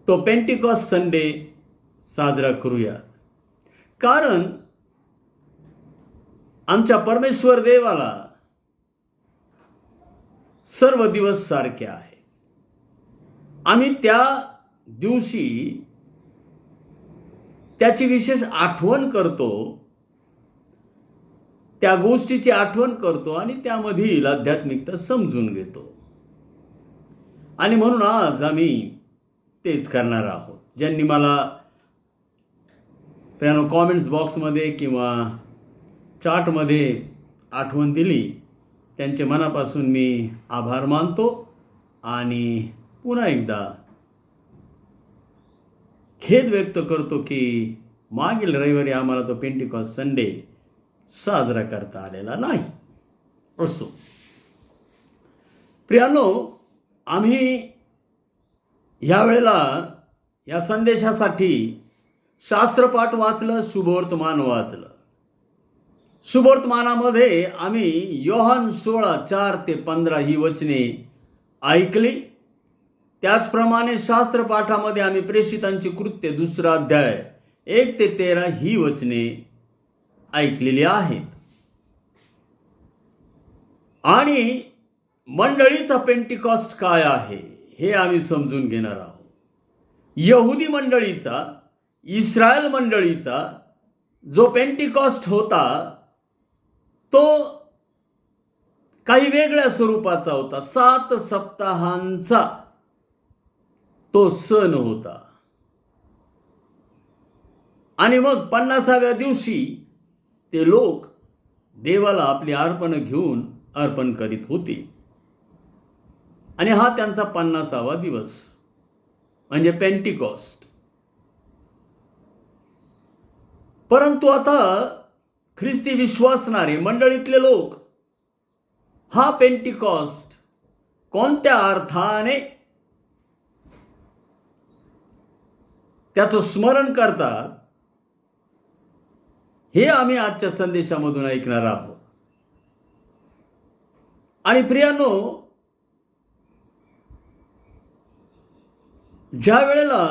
तो पेंटिकॉस्ट संडे साजरा करूया. कारण आमच्या परमेश्वर देवाला सर्व दिवस सारखे आहे. आम्ही त्या दिवशी त्याची विशेष आठवण करतो, त्या गोष्टीची आठवण करतो आणि त्यामधील आध्यात्मिकता समजून घेतो. आणि म्हणून आज आम्ही तेच करणार आहोत. ज्यांनी मला कॉमेंट्स बॉक्समध्ये किंवा चार्टमध्ये आठवण दिली, त्यांचे मनापासून मी आभार मानतो. आणि पुन्हा एकदा खेद व्यक्त करतो की मागील रविवारी आम्हाला तो पेंटिकॉस्ट संडे साजरा करता आलेला नाही. असो प्रियानो, आम्ही यावेळेला या संदेशासाठी शास्त्रपाठ वाचलं, शुभवर्तमान वाचलं. शुभवर्तमानामध्ये आम्ही योहान 16:4-15 ही वचने ऐकली. त्याचप्रमाणे शास्त्रपाठामध्ये आम्ही प्रेषितांची कृत्य 2 अध्याय 1-13 ही वचने ऐकलेली आहेत. आणि मंडळीचा पेंटिकॉस्ट काय आहे हे आम्ही समजून घेणार आहोत. यहुदी मंडळीचा, इस्रायल मंडळीचा जो पेंटिकॉस्ट होता तो काही वेगळ्या स्वरूपाचा होता. 7 सप्ताहांचा तो सण होता. आणि मग 50व्या दिवशी ते लोक देवाला आपली अर्पण घेऊन अर्पण करीत होते. आणि हा त्यांचा 50वा दिवस म्हणजे पेंटिकॉस्ट. परंतु आता ख्रिस्ती विश्वासणारे मंडळीतले लोक हा पेंटिकॉस्ट कोणत्या अर्थाने त्याचं स्मरण करतात हे आम्ही आजच्या संदेशामधून ऐकणार आहोत. आणि प्रियानो, ज्या वेळेला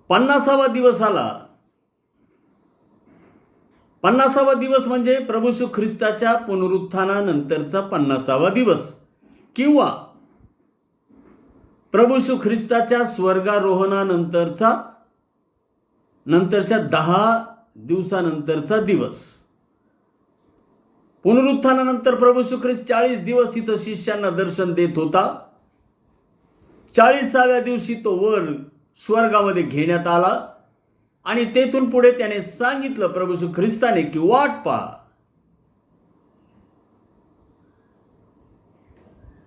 50वा दिवस आला, 50वा दिवस म्हणजे प्रभू येशू ख्रिस्ताच्या पुनरुत्थानानंतरचा 50वा दिवस किंवा प्रभू येशू ख्रिस्ताच्या स्वर्गारोहणानंतरच्या 10 दिवसानंतरचा दिवस. पुनरुत्थानानंतर प्रभू येशू ख्रिस्त 40 दिवस इथं शिष्यांना दर्शन देत होता. 40व्या दिवशी तो वर स्वर्गामध्ये घेण्यात आला आणि तेथून पुढे त्याने सांगितलं प्रभू येशू ख्रिस्ताने की वाट पहा,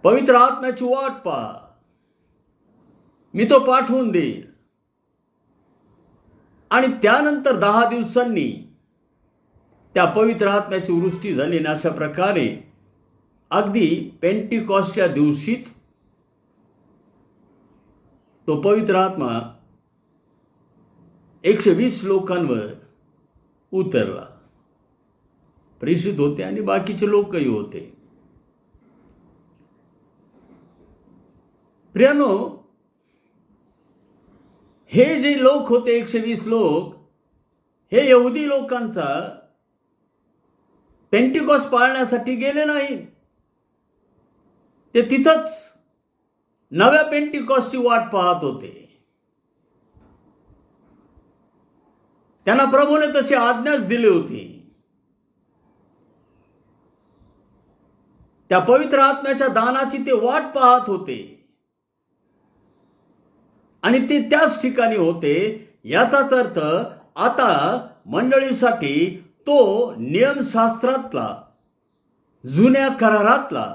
पवित्र आत्म्याची वाट पहा, मी तो पाठवून देईल. आणि त्यानंतर 10 दिवसांनी त्या पवित्र आत्म्याची वृष्टी झाली. आणि अशा प्रकारे अगदी पेंटिकॉस्टच्या दिवशीच तो पवित्र आत्मा 120 लोकांवर उतरला. प्रेषित होते आणि बाकीचे लोकही होते. प्रियानो, हे जे लोक होते 120 लोक, हे यहुदी लोकांचा पेंटिकॉस्ट पाळण्यासाठी गेले नाहीत. ते तिथंच नव्या पेंटिकॉस्टची वाट पाहत होते. त्यांना प्रभूने तशी आज्ञाच दिली होती. त्या पवित्र आत्म्याच्या दानाची ते वाट पाहत होते आणि ते त्याच ठिकाणी होते. याचाच अर्थ आता मंडळीसाठी तो नियमशास्त्रातला जुन्या करारातला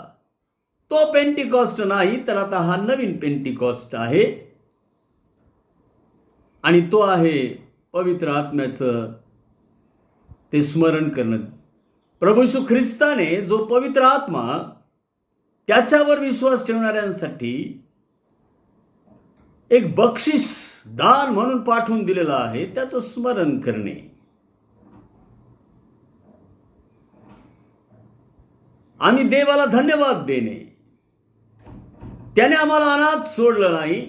तो पेंटिकॉस्ट नाही, तर आता हा नवीन पेंटिकॉस्ट आहे आणि तो आहे पवित्र आत्म्याचं ते स्मरण करणं. प्रभू येशू ख्रिस्ताने जो पवित्र आत्मा त्याच्यावर विश्वास ठेवणाऱ्यांसाठी एक बक्षीस दान म्हणून पाठवून दिलेलं आहे, त्याचं स्मरण करणे. आम्ही देवाला धन्यवाद देणे. त्याने आम्हाला अनाथ सोडलं नाही.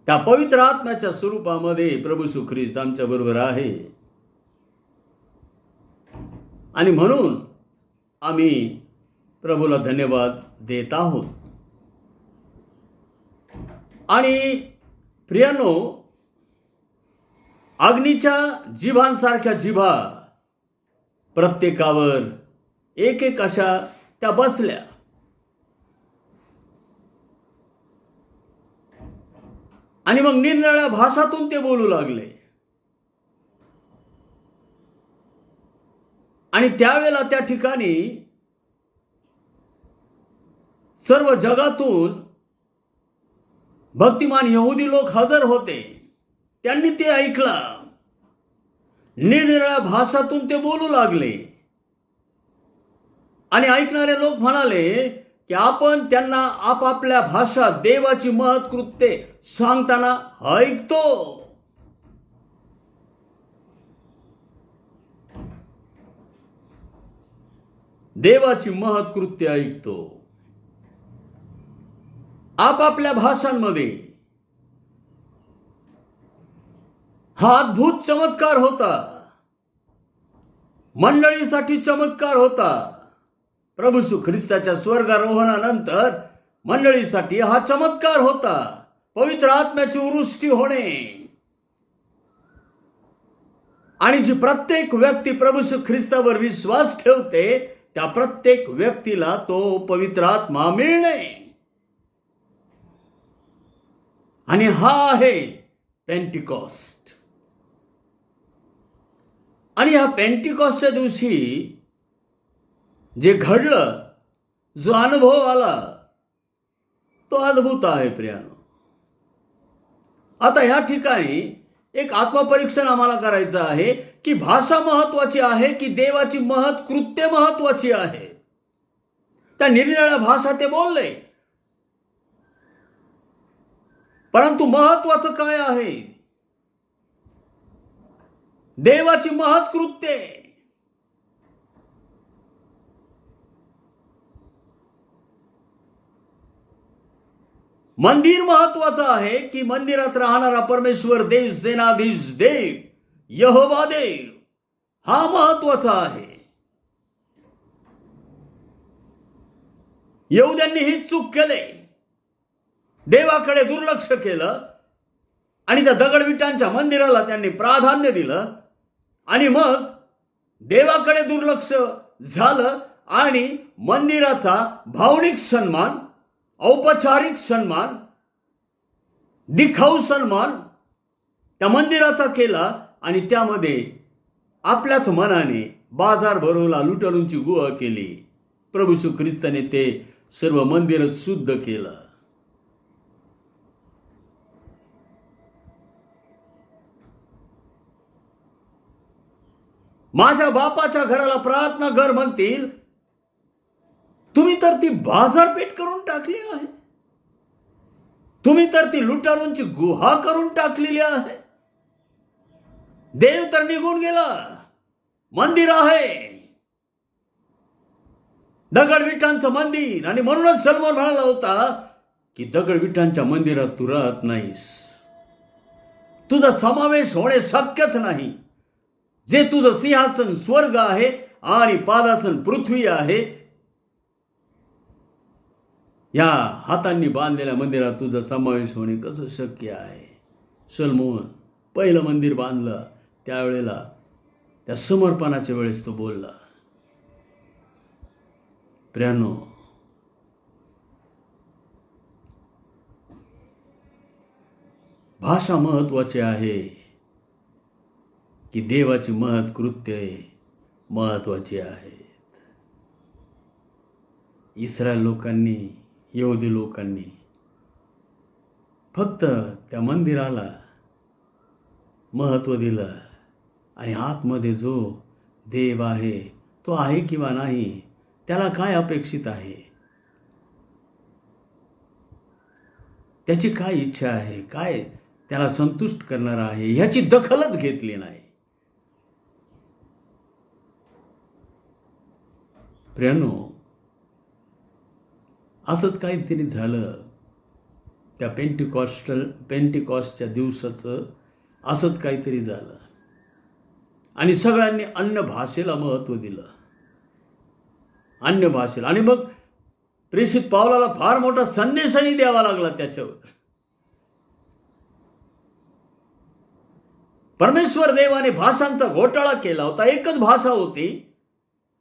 त्या पवित्र आत्म्याच्या स्वरूपामध्ये प्रभू येशू ख्रिस्त आमच्या बरोबर आहे आणि म्हणून आम्ही प्रभूला धन्यवाद देत आहोत. आणि प्रियानो, अग्नीच्या जिभांसारख्या जिभा प्रत्येकावर एक एक अशा त्या बसल्या. आणि मग निरनिराळ्या भाषातून ते बोलू लागले. आणि त्यावेळेला त्या ठिकाणी सर्व जगातून भक्तिमान यहुदी लोक हजर होते. त्यांनी ते ऐकलं. निरनिराळ्या भाषातून ते बोलू लागले. आणि ऐकणारे लोक म्हणाले की आपण त्यांना आपापल्या भाषा देवाची महत्कृत्ये सांगताना ऐकतो. देवाची महत्कृत्ये ऐकतो. आपापल्या भाषांमध्ये. हा अद्भुत चमत्कार होता. मंडळीसाठी चमत्कार होता. प्रभू येशू ख्रिस्ताच्या स्वर्गारोहणानंतर मंडळीसाठी हा चमत्कार होता. पवित्र आत्म्याची वृष्टी होणे. आणि जी प्रत्येक व्यक्ती प्रभू येशू ख्रिस्तावर विश्वास ठेवते त्या प्रत्येक व्यक्तीला तो पवित्र आत्मा मिळणे. आणि हा आहे पेंटिकॉस्ट. आणि ह्या पेंटिकॉस्टच्या दिवशी जे घडलं, जो अनुभव आला, तो अद्भुत आहे प्रियानो. आता या ठिकाणी एक आत्मपरीक्षण आम्हाला करायचं आहे की भाषा महत्वाची आहे की देवाची महत्कृत्य महत्वाची आहे. त्या निरनिराळ्या भाषा ते बोलले, परंतु महत्वाचं काय आहे? देवाची महत्कृत्ये. मंदिर महत्वाचं आहे की मंदिरात राहणारा परमेश्वर देव, सेनाधीश देव, यहोवा देव हा महत्वाचा आहे. यहुद्यांनी ही चूक केले. देवाकडे दुर्लक्ष केलं आणि त्या दगडविटांच्या मंदिराला त्यांनी प्राधान्य दिलं. आणि मग देवाकडे दुर्लक्ष झालं आणि मंदिराचा भावनिक सन्मान, औपचारिक सन्मान, दिखाऊ सन्मान त्या मंदिराचा केला आणि त्यामध्ये आपल्याच मनाने बाजार भरवला, लुटालूंची गुहा केली. प्रभू येशू ख्रिस्ताने ते सर्व मंदिर शुद्ध केलं. माझ्या बापाच्या घराला प्रार्थना घर म्हणतील, तुम्ही तर ती बाजारपेठ करून टाकली आहे. तुम्ही तर ती लुटारूंची गुहा करून टाकलेली आहे. देव तर निघून गेला. मंदिर आहे, दगडविटांचं मंदिर. आणि म्हणूनच सलमोन म्हणाला होता की दगडविटांच्या मंदिरात तू राहत नाहीस. तुझा समावेश होणे शक्यच नाही. जे तुझं सिंहासन स्वर्ग आहे आणि पादासन पृथ्वी आहे, या हातांनी बांधलेल्या मंदिरात तुझा समावेश होणे कसं शक्य आहे? सलमोन पहिलं मंदिर बांधलं त्यावेळेला त्या समर्पणाच्या वेळेस तो बोलला. प्रियानो, भाषा महत्वाची आहे की देवाची महत्कृत्य महत्वाची आहेत. इस्रायल लोकांनी, यहुदी लोकांनी फक्त त्या मंदिराला महत्त्व दिलं आणि आतमध्ये जो देव आहे तो आहे किंवा नाही, त्याला काय अपेक्षित आहे, त्याची काय इच्छा आहे, काय त्याला संतुष्ट करणार आहे, ह्याची दखलच घेतली नाही. प्रियानो, असंच काहीतरी झालं त्या पेंटिकॉस्टच्या दिवसाचं. असंच काहीतरी झालं आणि सगळ्यांनी अन्य भाषेला महत्त्व दिलं, अन्य भाषेला. आणि मग प्रेषित पावलाला फार मोठा संदेशही द्यावा लागला त्याच्यावर. परमेश्वर देवाने भाषांचा घोटाळा केला होता. एकच भाषा होती,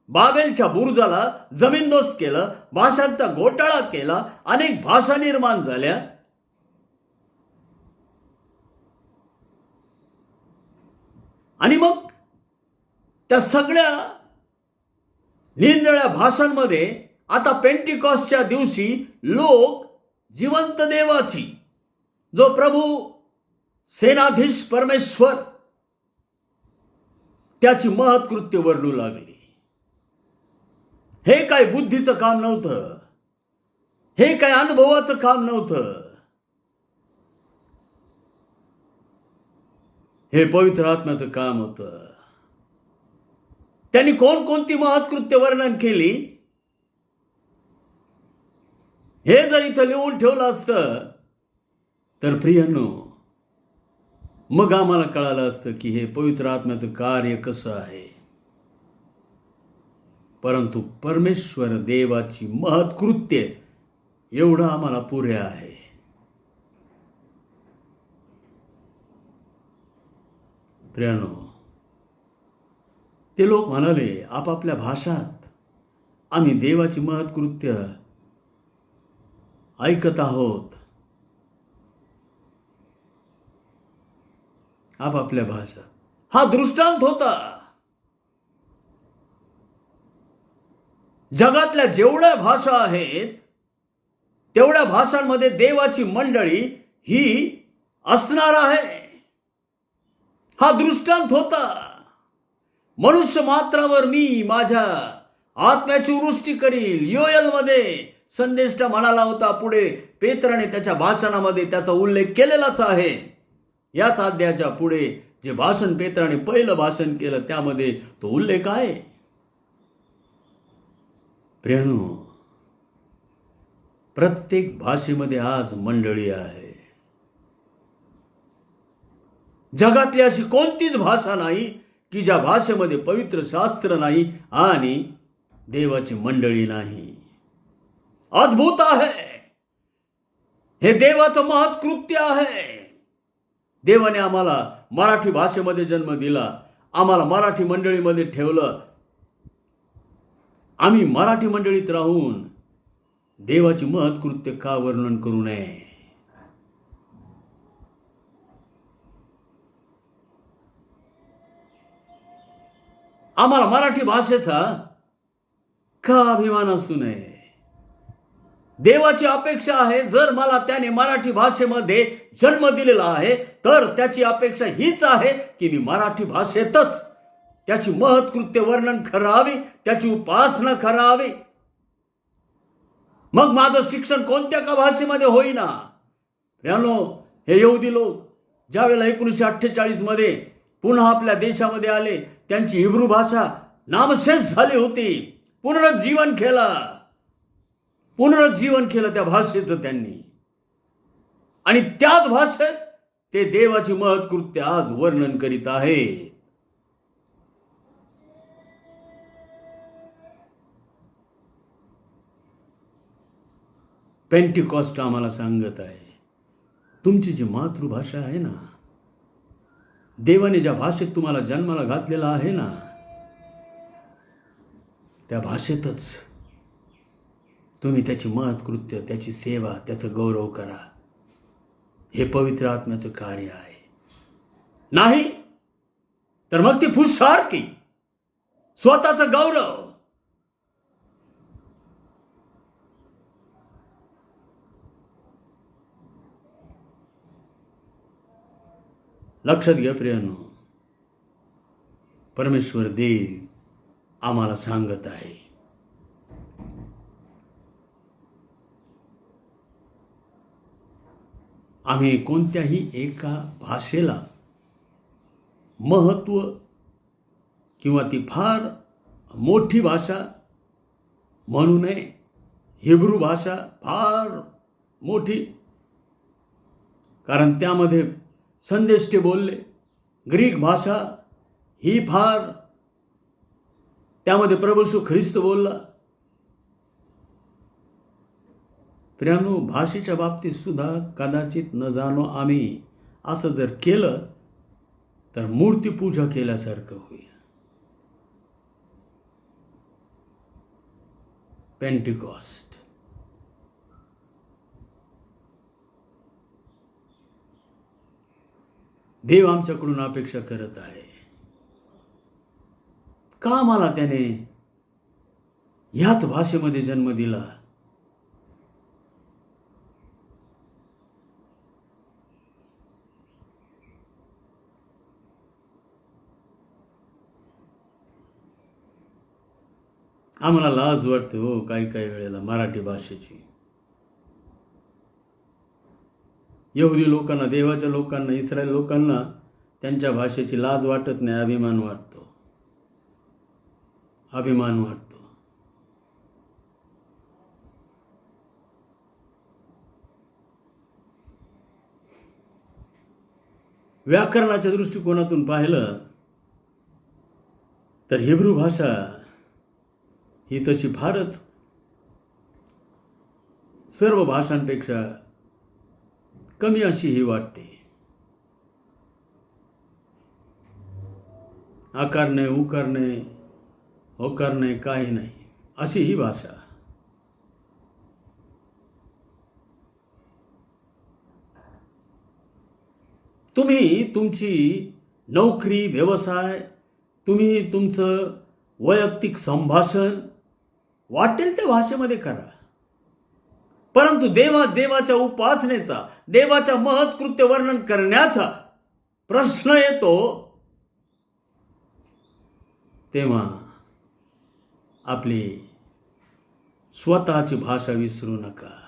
बाबेलच्या बुरुजाला जमीनदोस्त केलं, भाषांचा घोटाळा केला, अनेक भाषा निर्माण झाल्या. आणि मग त्या सगळ्या निरनिराळ्या भाषांमध्ये आता पेंटिकॉस्टच्या दिवशी लोक जिवंत देवाची, जो प्रभू सेनाधीश परमेश्वर, त्याची महत्कृत्य वर्णू लागली. हे काय बुद्धीचं काम नव्हतं, हे काय अनुभवाचं काम नव्हतं, हे पवित्र आत्म्याचं काम होतं. त्यांनी कोणकोणती महत्कृत्य वर्णन केली हे जर इथं लिहून ठेवलं असतं तर प्रियांनो, मग आम्हाला कळालं असतं की हे पवित्र आत्म्याचं कार्य कसं आहे. परंतु परमेश्वर देवाची महत्कृत्य एवढं आम्हाला पुरे आहे. प्रियानो, ते लोक म्हणाले आपापल्या भाषात आम्ही देवाची महत्कृत्य ऐकत आहोत. आपापल्या भाषात हा दृष्टांत होता. जगातल्या जेवढ्या भाषा आहेत तेवढ्या भाषांमध्ये देवाची मंडळी ही असणार आहे. हा दृष्टांत होता. मनुष्य मात्रावर मी माझ्या आत्म्याची वृष्टी करील. योएल मध्ये संदेष्टा म्हणाला होता. पुढे पेत्राने त्याच्या भाषणामध्ये त्याचा उल्लेख केलेलाच आहे. याच अध्यायाच्या पुढे जे भाषण पेत्राने पहिलं भाषण केलं त्यामध्ये तो उल्लेख आहे. प्रियानो, प्रत्येक भाषेमध्ये आज मंडळी आहे. जगातली अशी कोणतीच भाषा नाही की ज्या भाषेमध्ये पवित्र शास्त्र नाही आणि देवाची मंडळी नाही. अद्भुत आहे. हे देवाचं महत्कृत्य आहे. देवाने आम्हाला मराठी भाषेमध्ये जन्म दिला, आम्हाला मराठी मंडळीमध्ये ठेवलं. आम्ही मराठी मंडळीत राहून देवाची महत्कृत्य का वर्णन करू नये. आम्हाला मराठी भाषेचा का अभिमान असू नये. देवाची अपेक्षा आहे, जर मला त्याने मराठी भाषेमध्ये जन्म दिलेला आहे तर त्याची अपेक्षा हीच आहे की मी मराठी भाषेतच त्याची महत्कृत्य वर्णन करावे, त्याची उपासना करावी. मग माझं शिक्षण कोणत्या का भाषेमध्ये होईना. यानो, हे यहुदी लोक ज्यावेळेला 1948 मध्ये पुन्हा आपल्या देशामध्ये आले, त्यांची हिब्रू भाषा नामशेष झाली होती. पुनरुज्जीवन केलं त्या भाषेचं त्यांनी. आणि त्याच भाषेत ते देवाची महत्कृत्य आज वर्णन करीत आहे. पेंटिकॉस्ट आम्हाला सांगत आहे, तुमची जी मातृभाषा आहे ना, देवाने ज्या भाषेत तुम्हाला जन्माला घातलेला आहे ना, त्या भाषेतच तुम्ही त्याची महत्कृत्य, त्याची सेवा, त्याचा गौरव करा. हे पवित्र आत्म्याचं कार्य आहे. नाही तर मग ती फुससारखी स्वतःचा गौरव, लक्षात घ्या प्रियांनो, परमेश्वर देव आम्हाला सांगत आहे, आम्ही कोणत्याही एका भाषेला महत्त्व किंवा ती फार मोठी भाषा म्हणू नये. हिब्रू भाषा फार मोठी, कारण त्यामध्ये संदेश ते बोलले. ग्रीक भाषा ही फार, त्यामध्ये प्रभू येशू ख्रिस्त बोलला. प्रियांनो, भाषेच्या बाबतीत सुद्धा कदाचित न जाणो आम्ही असं जर केलं तर मूर्तीपूजा केल्यासारखं होईल. पेंटिकॉस्ट, देव आमच्याकडून अपेक्षा करत आहे. का मला त्याने ह्याच भाषेमध्ये जन्म दिला? आम्हाला लाज वाटते हो काही काही वेळेला मराठी भाषेची. यहुदी लोकांना, देवाच्या लोकांना, इस्रायल लोकांना त्यांच्या भाषेची लाज वाटत नाही, अभिमान वाटतो. अभिमान वाटतो. व्याकरणाच्या दृष्टिकोनातून पाहिलं तर हिब्रू भाषा ही तशी फारच सर्व भाषांपेक्षा कमी अशी ही वाटते. आकार नाही, उकार नाही, होकार नाही, काही नाही, अशी ही भाषा. तुम्ही तुमची नोकरी, व्यवसाय, तुम्ही तुमचं वैयक्तिक संभाषण वाटेल त्या भाषेमध्ये करा, परंतु देवाच्या उपासनेचा, देवाच्या महत्कृत्य वर्णन करण्याचा प्रश्न येतो तेव्हा आपली स्वतःची भाषा विसरू नका.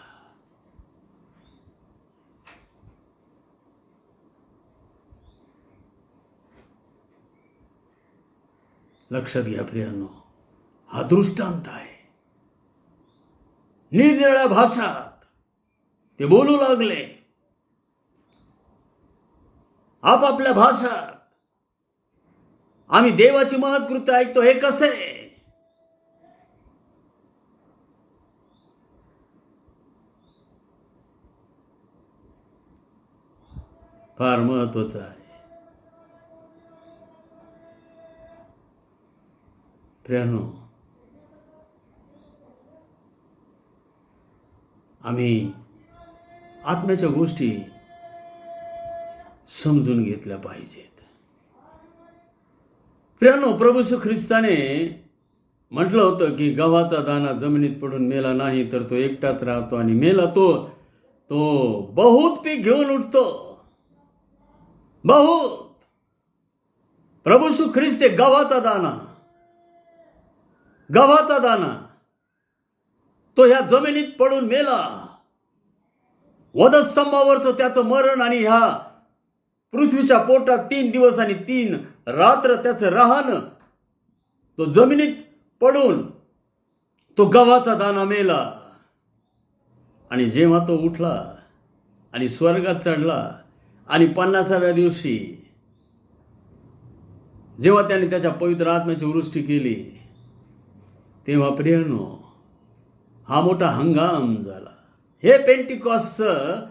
लक्षात घ्या प्रियांनो, हा दृष्टांत आहे. निरनिराळ्या भाषात ते बोलू लागले, आपापल्या भाषात. आम्ही देवाची महत्कृत्य ऐकतो, हे कसे? फार महत्वाचं आहे प्रियांनो. आम्ही आत्म्याच्या गोष्टी समजून घेतल्या पाहिजेत. प्रियांनो, प्रभू येशू ख्रिस्ताने म्हटलं होतं की गव्हाचा दाणा जमिनीत पडून मेला नाही तर तो एकटाच राहतो, आणि मेला तो बहुत पीक घेऊन उठतो. बहुत. प्रभू येशू ख्रिस्त गव्हाचा दाणा, गव्हाचा दाणा तो ह्या जमिनीत पडून मेला. वधस्तंभावरचं त्याचं मरण आणि ह्या पृथ्वीच्या पोटात 3 दिवस आणि 3 रात्र त्याचं राहणं, तो जमिनीत पडून तो गव्हाचा दाणा मेला. आणि जेव्हा तो उठला आणि स्वर्गात चढला आणि 50व्या दिवशी जेव्हा त्याने त्याच्या पवित्र आत्म्याची वृष्टी केली, तेव्हा प्रियांनो हा मोठा हंगाम झाला. हे पेंटिकॉस्टचं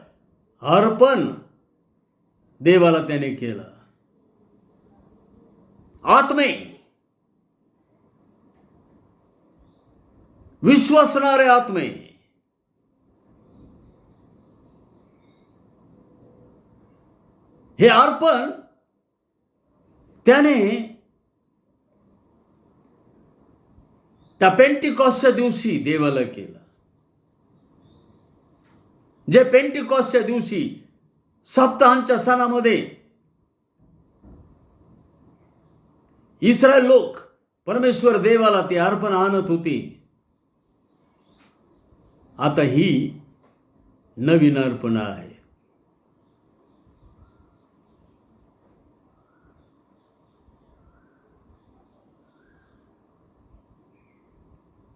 अर्पण देवाला त्याने केलं. आत्मे, विश्वासणारे आत्मे, हे अर्पण त्याने त्या पेंटिकॉस्टच्या दिवशी देवाला केलं. जे पेंटिकॉस्टच्या दिवशी सप्ताहांच्या सणामध्ये इस्रायल लोक परमेश्वर देवाला ते अर्पण आणत होती, आता ही नवीन अर्पण आहे.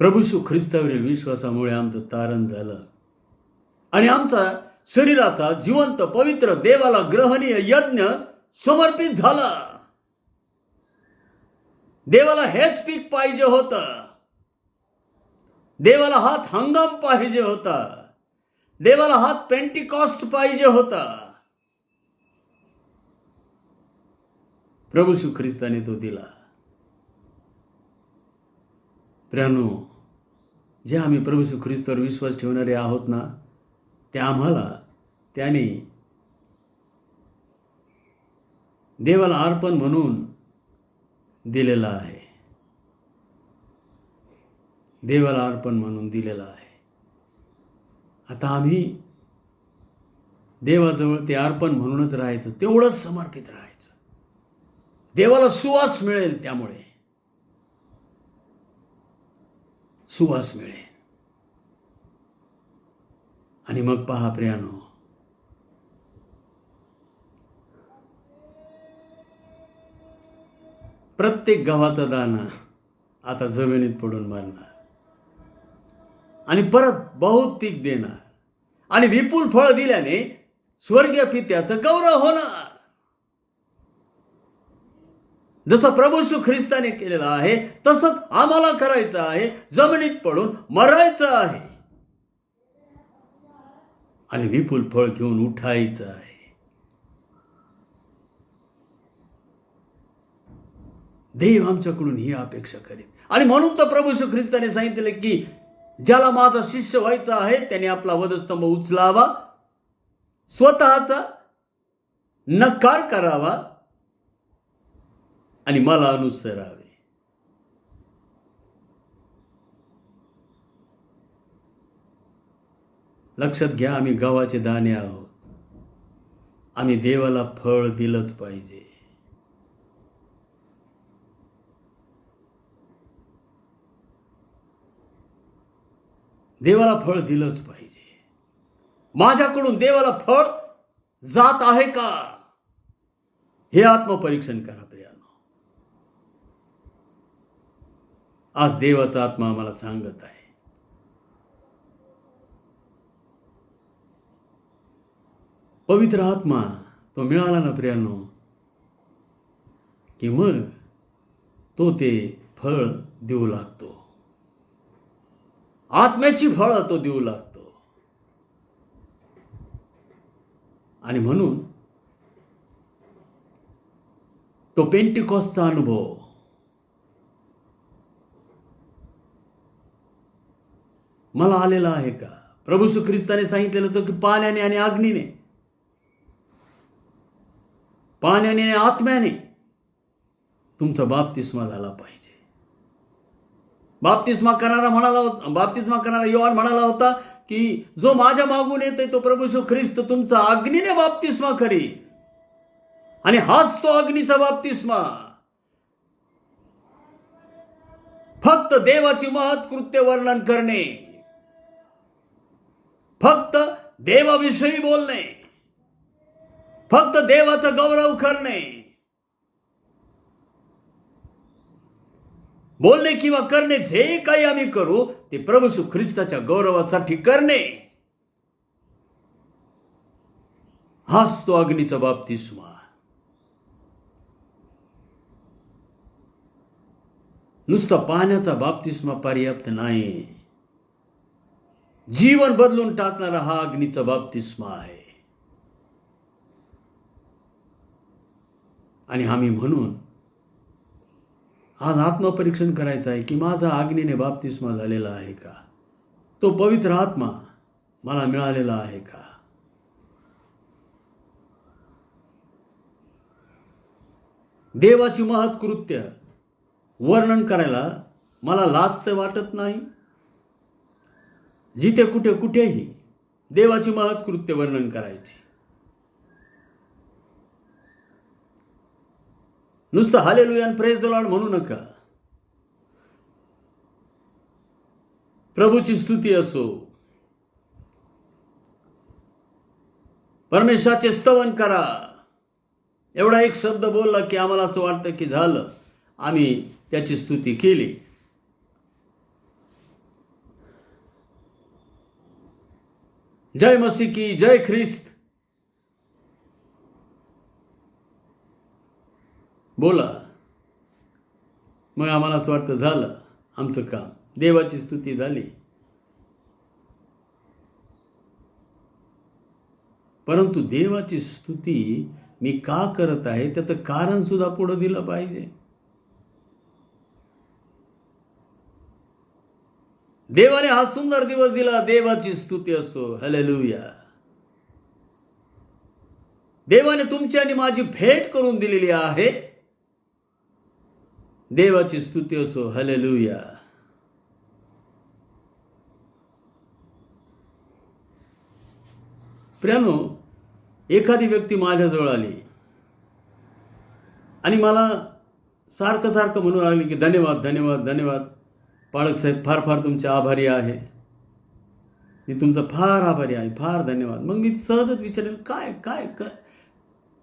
प्रभू येशू ख्रिस्तावरील विश्वासामुळे आमचं तारण झालं आणि आमचा शरीराचा जिवंत पवित्र देवाला ग्रहणीय यज्ञ समर्पित झाला. देवाला हेच पीक पाहिजे होतं. देवाला हाच हंगाम पाहिजे होता. देवाला हाच पेंटिकॉस्ट पाहिजे होता. प्रभू येशू ख्रिस्ताने तो दिला. प्रियानो, जे आम्ही प्रभू येशू ख्रिस्तावर विश्वास ठेवणारे आहोत ना, ते आम्हाला त्याने देवाला अर्पण म्हणून दिलेला आहे. देवाला अर्पण म्हणून दिलेला आहे. आता आम्ही देवाजवळ ते अर्पण म्हणूनच राहायचं, तेवढंच समर्पित राहायचं. देवाला सुवास मिळेल, त्यामुळे सुवास मिळेल. आणि मग पहा प्रियानो, प्रत्येक गव्हाचा दाणा आता जमिनीत पडून मरणार आणि परत बहुत पीक देणार आणि विपुल फळ दिल्याने स्वर्गीय पित्याचं गौरव होणार. जसं प्रभू येशू ख्रिस्ताने केलेलं आहे तसंच आम्हाला करायचं आहे. जमिनीत पडून मरायचं आहे आणि विपुल फळ घेऊन उठायचं आहे. देव आमच्याकडून ही अपेक्षा करेल. आणि म्हणून तर प्रभू येशू ख्रिस्ताने सांगितले की ज्याला माझा शिष्य व्हायचा आहे त्याने आपला वधस्तंभ उचलावा, स्वतःचा नकार करावा आणि मला अनुसरावे. लक्षात घ्या, आम्ही गव्हाचे दाणे आहोत. आम्ही देवाला फळ दिलंच पाहिजे. देवाला फळ दिलंच पाहिजे. माझ्याकडून देवाला फळ जात आहे का, हे आत्मपरीक्षण करा प्रियानो. आज देवाचा आत्मा आम्हाला सांगत आहे. पवित्र आत्मा तो मिळाला ना प्रियानो, की मग तो ते फळ देऊ लागतो. आत्म्याची फळं तो देऊ लागतो. आणि म्हणून तो पेंटिकॉस्टचा अनुभव मला आलेला आहे का? प्रभू येशू ख्रिस्ताने सांगितलेलं होतं की पाण्याने आणि अग्नीने, पाण्याने आणि आत्म्याने तुमचा बाप्तिस्मा झाला पाहिजे. बाप्तिस्मा करणारा योहान म्हणाला होता की जो माझ्या मागून येतोय तो प्रभू येशू ख्रिस्त तुमचा अग्नीने बाप्तिस्मा करील. आणि हाच तो अग्नीचा बाप्तिस्मा. फक्त देवाची महत्कृत्य वर्णन करणे, फक्त देवाविषयी बोलणे, फक्त देवाचा गौरव करणे, बोलणे किंवा करणे जे काही आम्ही करू ते प्रभू येशू ख्रिस्ताच्या गौरवासाठी करणे, हाच तो अग्नीचा बाप्तिस्मा. नुसता पाण्याचा बाप्तिस्मा पर्याप्त नाही. जीवन बदलून टाकणारा हा अग्नीचा बाप्तिस्मा आहे. आणि आम्ही म्हणून आज आत्मपरीक्षण करायचं आहे की माझा अग्नीने बाप्तिस्मा झालेला आहे का? तो पवित्र आत्मा मला मिळालेला आहे का? देवाची महत्कृत्य वर्णन करायला मला लाज वाटत नाही. जिथे कुठेही देवाची महत्कृत्य वर्णन करायची. नुसतं हालेलुया आणि प्रेज द लॉर्ड म्हणू नका. प्रभूची स्तुती असो, परमेश्वराचे स्तवन करा. एवढा एक शब्द बोलला की आम्हाला असं वाटतं की झालं, आम्ही त्याची स्तुती केली. जय मसीह की जय ख्रिस्त बोला. मग आम्हाला असं वाटतं झालं आमचं काम, देवाची स्तुती झाली. परंतु देवाची स्तुती मी का करत आहे त्याचं कारण सुद्धा पुढे दिलं पाहिजे. देवाने हा सुंदर दिवस दिला, देवाची स्तुती असो. हालेलुया. देवाने तुमची आणि माझी भेट करून दिलेली आहे, देवाची स्तुती असो. हालेलुया. प्रियानो, एखादी व्यक्ती माझ्याजवळ आली आणि मला सारखं म्हणू लागली की धन्यवाद धन्यवाद धन्यवाद पाळक साहेब, फार फार तुमचे आभारी आहे, मी तुमचा फार आभारी आहे, फार धन्यवाद. मग मी सहजच विचारेल काय काय काय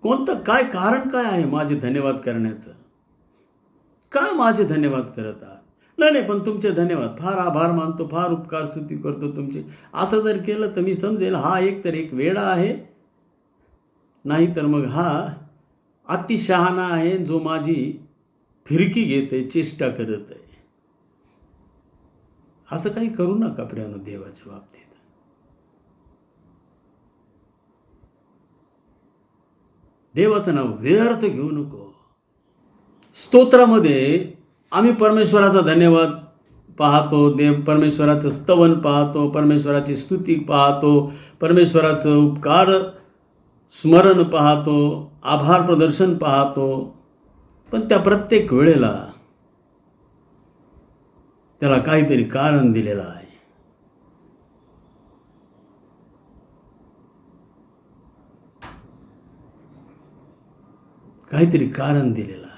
कोणतं काय कारण काय आहे माझे धन्यवाद करण्याचं, का माझे धन्यवाद करत आहात. नाही पण तुमचे धन्यवाद, फार आभार मानतो, फार उपकार स्तुती करतो तुमचे. असं जर केलं तर मी समजेल हा एक वेडा आहे, नाही तर मग हा अतिशहाणा आहे जो माझी फिरकी घेते, चेष्टा करत आहे. असं काही करू नका प्रियानो देवाच्या बाबतीत. देवाचं नाव व्यर्थ घेऊ नको. स्तोत्रामध्ये आम्ही परमेश्वराचा धन्यवाद पाहतो, परमेश्वराचं स्तवन पाहतो, परमेश्वराची स्तुती पाहतो, परमेश्वराचं उपकार स्मरण पाहतो, आभार प्रदर्शन पाहतो. पण त्या प्रत्येक वेळेला त्याला काहीतरी कारण दिलेलं आहे. काहीतरी कारण दिलेलं आहे.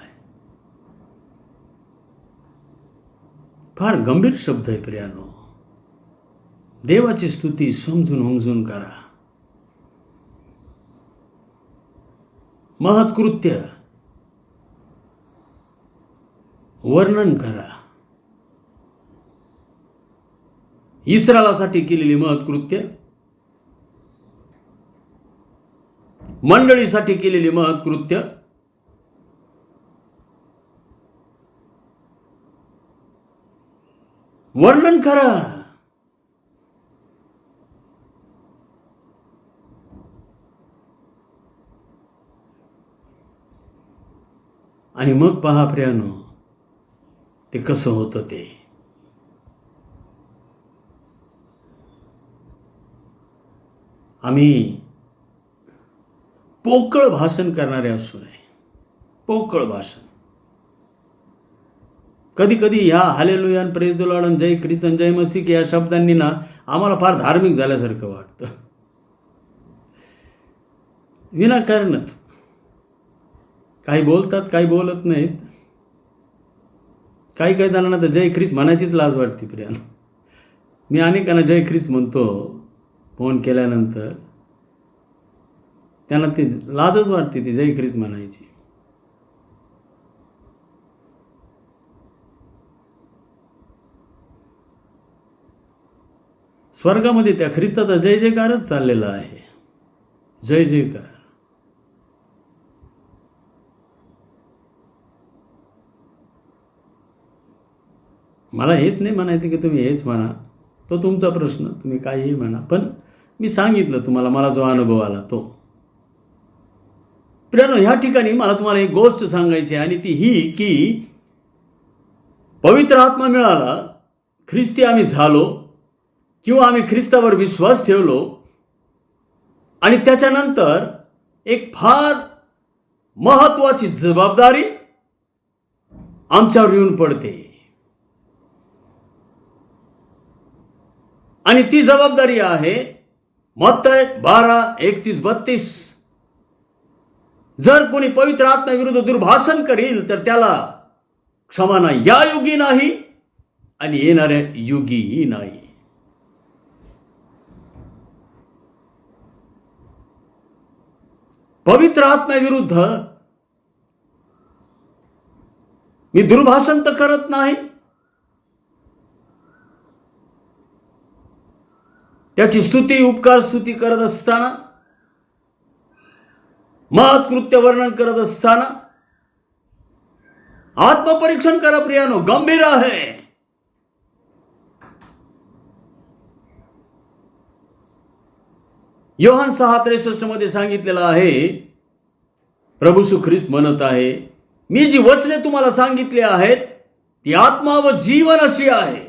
फार गंभीर शब्द आहे प्रियानो. देवाची स्तुती समजून करा. महत्कृत्य वर्णन करा. इस्रायलासाठी केलेली महत्कृत्य, मंडळीसाठी केलेली महत्कृत्य, वर्णन करा. आणि मग पहा प्रियानो ते कसं होतं ते. आम्ही पोकळ भाषण करणारे असू नये. पोकळ भाषण. कधी ह्या हालेलुया आणि प्रेज द लॉर्ड आणि जय ख्रिस्त आणि जय मसीह या शब्दांनी ना आम्हाला फार धार्मिक झाल्यासारखं वाटतं. विनाकारणच काही बोलतात, काही बोलत नाहीत. काही जणांना तर जय ख्रिस्त म्हणायचीच लाज वाटते प्रियानो. मी अनेकांना जय ख्रिस्त म्हणतो फोन केल्यानंतर, त्यांना ती लाजच वाटते ती जय ख्रिस्त म्हणायची. स्वर्गामध्ये त्या ख्रिस्ताचा जय जयकारच चाललेला आहे. जय जयकार. मला हेच नाही म्हणायचं की तुम्ही हेच म्हणा, तो तुमचा प्रश्न, तुम्ही काहीही म्हणा. पण मी सांगितलं तुम्हाला मला जो अनुभव आला तो. प्रियानो, ह्या ठिकाणी मला तुम्हाला एक गोष्ट सांगायची आहे, आणि ती ही की पवित्र आत्मा मिळाला, ख्रिस्ती आम्ही झालो, किंवा आम्ही ख्रिस्तावर विश्वास ठेवलो, आणि त्याच्यानंतर एक फार महत्वाची जबाबदारी आमच्यावर येऊन पडते. आणि ती जबाबदारी आहे मत्तय 12:31-32. जर कोणी पवित्र आत्म्याविरुद्ध दुर्भाषण करील तर त्याला क्षमा नाही, या युगी नाही आणि येणाऱ्या युगीही नाही. पवित्र आत्म्याविरुद्ध मी दुर्भाषण तर करत नाही, त्याची स्तुती उपकार स्तुती करत असताना, महत् कृत्य वर्णन करत असताना आत्मपरीक्षण करा प्रियानो, गंभीर आहे. योहान 6:63 मध्ये सांगितलेलं आहे, प्रभू येशू ख्रिस्त म्हणत आहे, मी जी वचने तुम्हाला सांगितली आहेत ती आत्मा व जीवन अशी आहेत.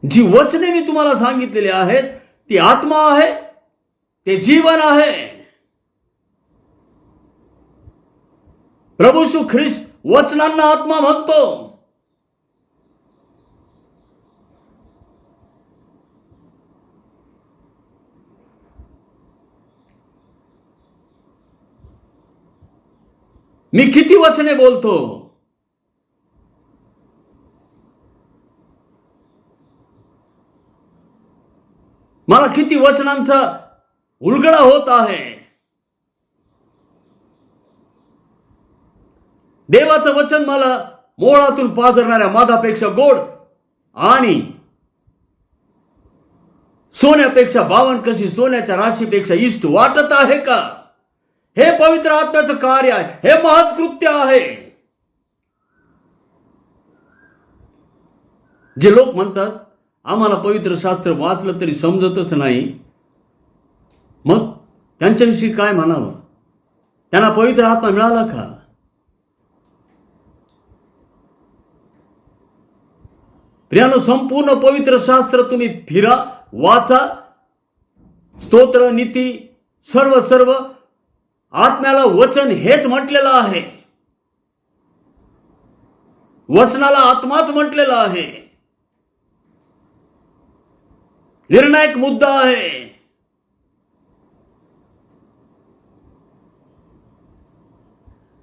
जी वचने मी तुम्हाला सांगितलेली आहेत ती आत्मा आहे, ते जीवन आहे. प्रभू येशू ख्रिस्त वचनांना आत्मा म्हणतो. मी किती वचने बोलतो? मला किती वचनांचा उलगडा होत आहे? देवाचं वचन मला मोळातून पाझरणाऱ्या मधापेक्षा गोड आणि सोन्यापेक्षा 52 कशी सोन्याच्या राशीपेक्षा इष्ट वाटत आहे का? हे पवित्र आत्म्याचं कार्य आहे, हे महत्कृत्य आहे. जे लोक म्हणतात आम्हाला पवित्र शास्त्र वाचलं तरी समजतच नाही, मग त्यांच्याविषयी काय म्हणावं? त्यांना पवित्र आत्मा मिळाला का? प्रियानो, संपूर्ण पवित्र शास्त्र तुम्ही फिरा, वाचा. स्तोत्र, नीती, सर्व आत्म्याला वचन हेच म्हटलेलं आहे. वचनाला आत्माच म्हटलेलं आहे. निर्णायक मुद्दा आहे.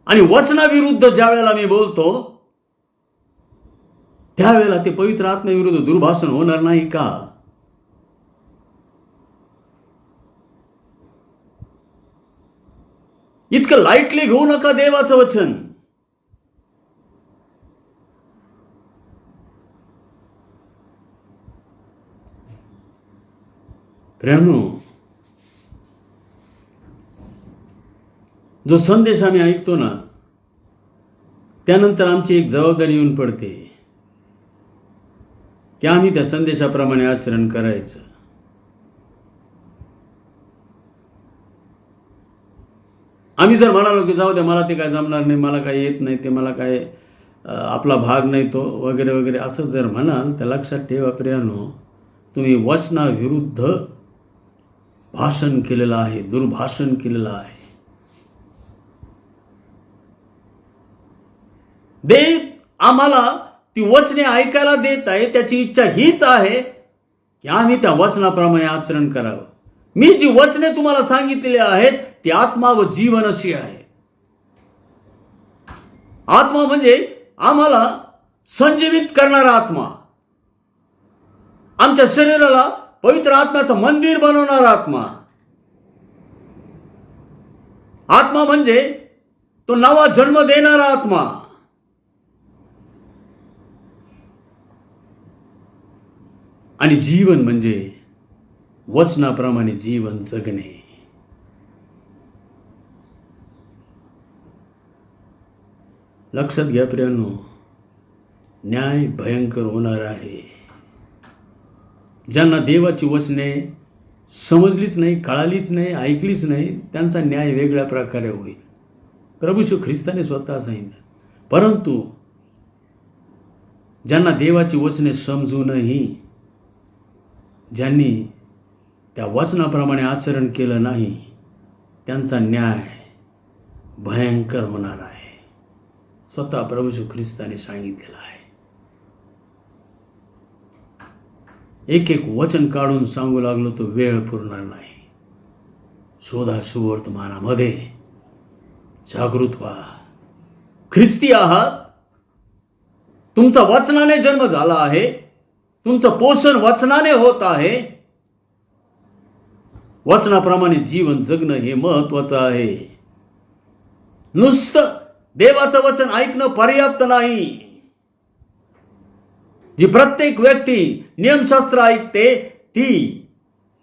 आणि वचनाविरुद्ध ज्या वेळेला मी बोलतो त्यावेळेला ते पवित्र आत्म्याविरुद्ध दुर्भाषण होणार नाही का? इतकं लाईटली घेऊ नका देवाचं वचन. प्रियानो, जो संदेश आम्ही ऐकतो ना, त्यानंतर आमची एक जबाबदारी येऊन पडते की आम्ही त्या संदेशाप्रमाणे आचरण करायचं. आम्ही जर म्हणालो की जाऊ द्या, मला ते काय जमणार नाही, मला काय येत नाही, ते मला काय आपला भाग नाही तो वगैरे वगैरे असं जर म्हणाल तर लक्षात ठेवा प्रियानो, तुम्ही वचनाविरुद्ध भाषण केलेलं आहे, दुर्भाषण केलेलं आहे. देव आम्हाला ती वचने ऐकायला देत आहे, त्याची इच्छा हीच आहे की आम्ही त्या वचनाप्रमाणे आचरण करावं. मी जी वचने तुम्हाला सांगितलेली आहेत ती आत्मा व जीवन अशी आहे. आत्मा म्हणजे आम्हाला संजीवित करणारा आत्मा, आमच्या शरीराला पवित्र आत्म्याचं मंदिर बनवणारा आत्मा. आत्मा म्हणजे तो नवा जन्म देणारा आत्मा. आणि जीवन म्हणजे वचनाप्रमाणे जीवन जगणे. लक्षात घ्या प्रियांनो, न्याय भयंकर होणार आहे. ज्यांना देवाची वचने समजलीच नाही, कळालीच नाही, ऐकलीच नाही, त्यांचा न्याय वेगळ्या प्रकारे होईल. प्रभू येशू ख्रिस्ताने स्वतः सांगितलं. परंतु ज्यांना देवाची वचने समजूनही ज्यांनी त्या वचनाप्रमाणे आचरण केलं नाही, त्यांचा न्याय भयंकर होणार आहे. स्वतः प्रभू येशू ख्रिस्ताने सांगितलेलं आहे. एक एक वचन काढून सांगू लागलो तो वेळ पुरणार नाही. शोधा सुवर्तमानामध्ये जागृत व्हा. ख्रिस्ती आहात. तुमचा वचनाने जन्म झाला आहे. तुमचं पोषण वचनाने होत आहे. वचनाप्रमाणे जीवन जगणं हे महत्वाचं आहे. नुसतं देवाचं वचन ऐकणं पर्याप्त नाही. जी प्रत्येक व्यक्ती नियमशास्त्र ऐकते ती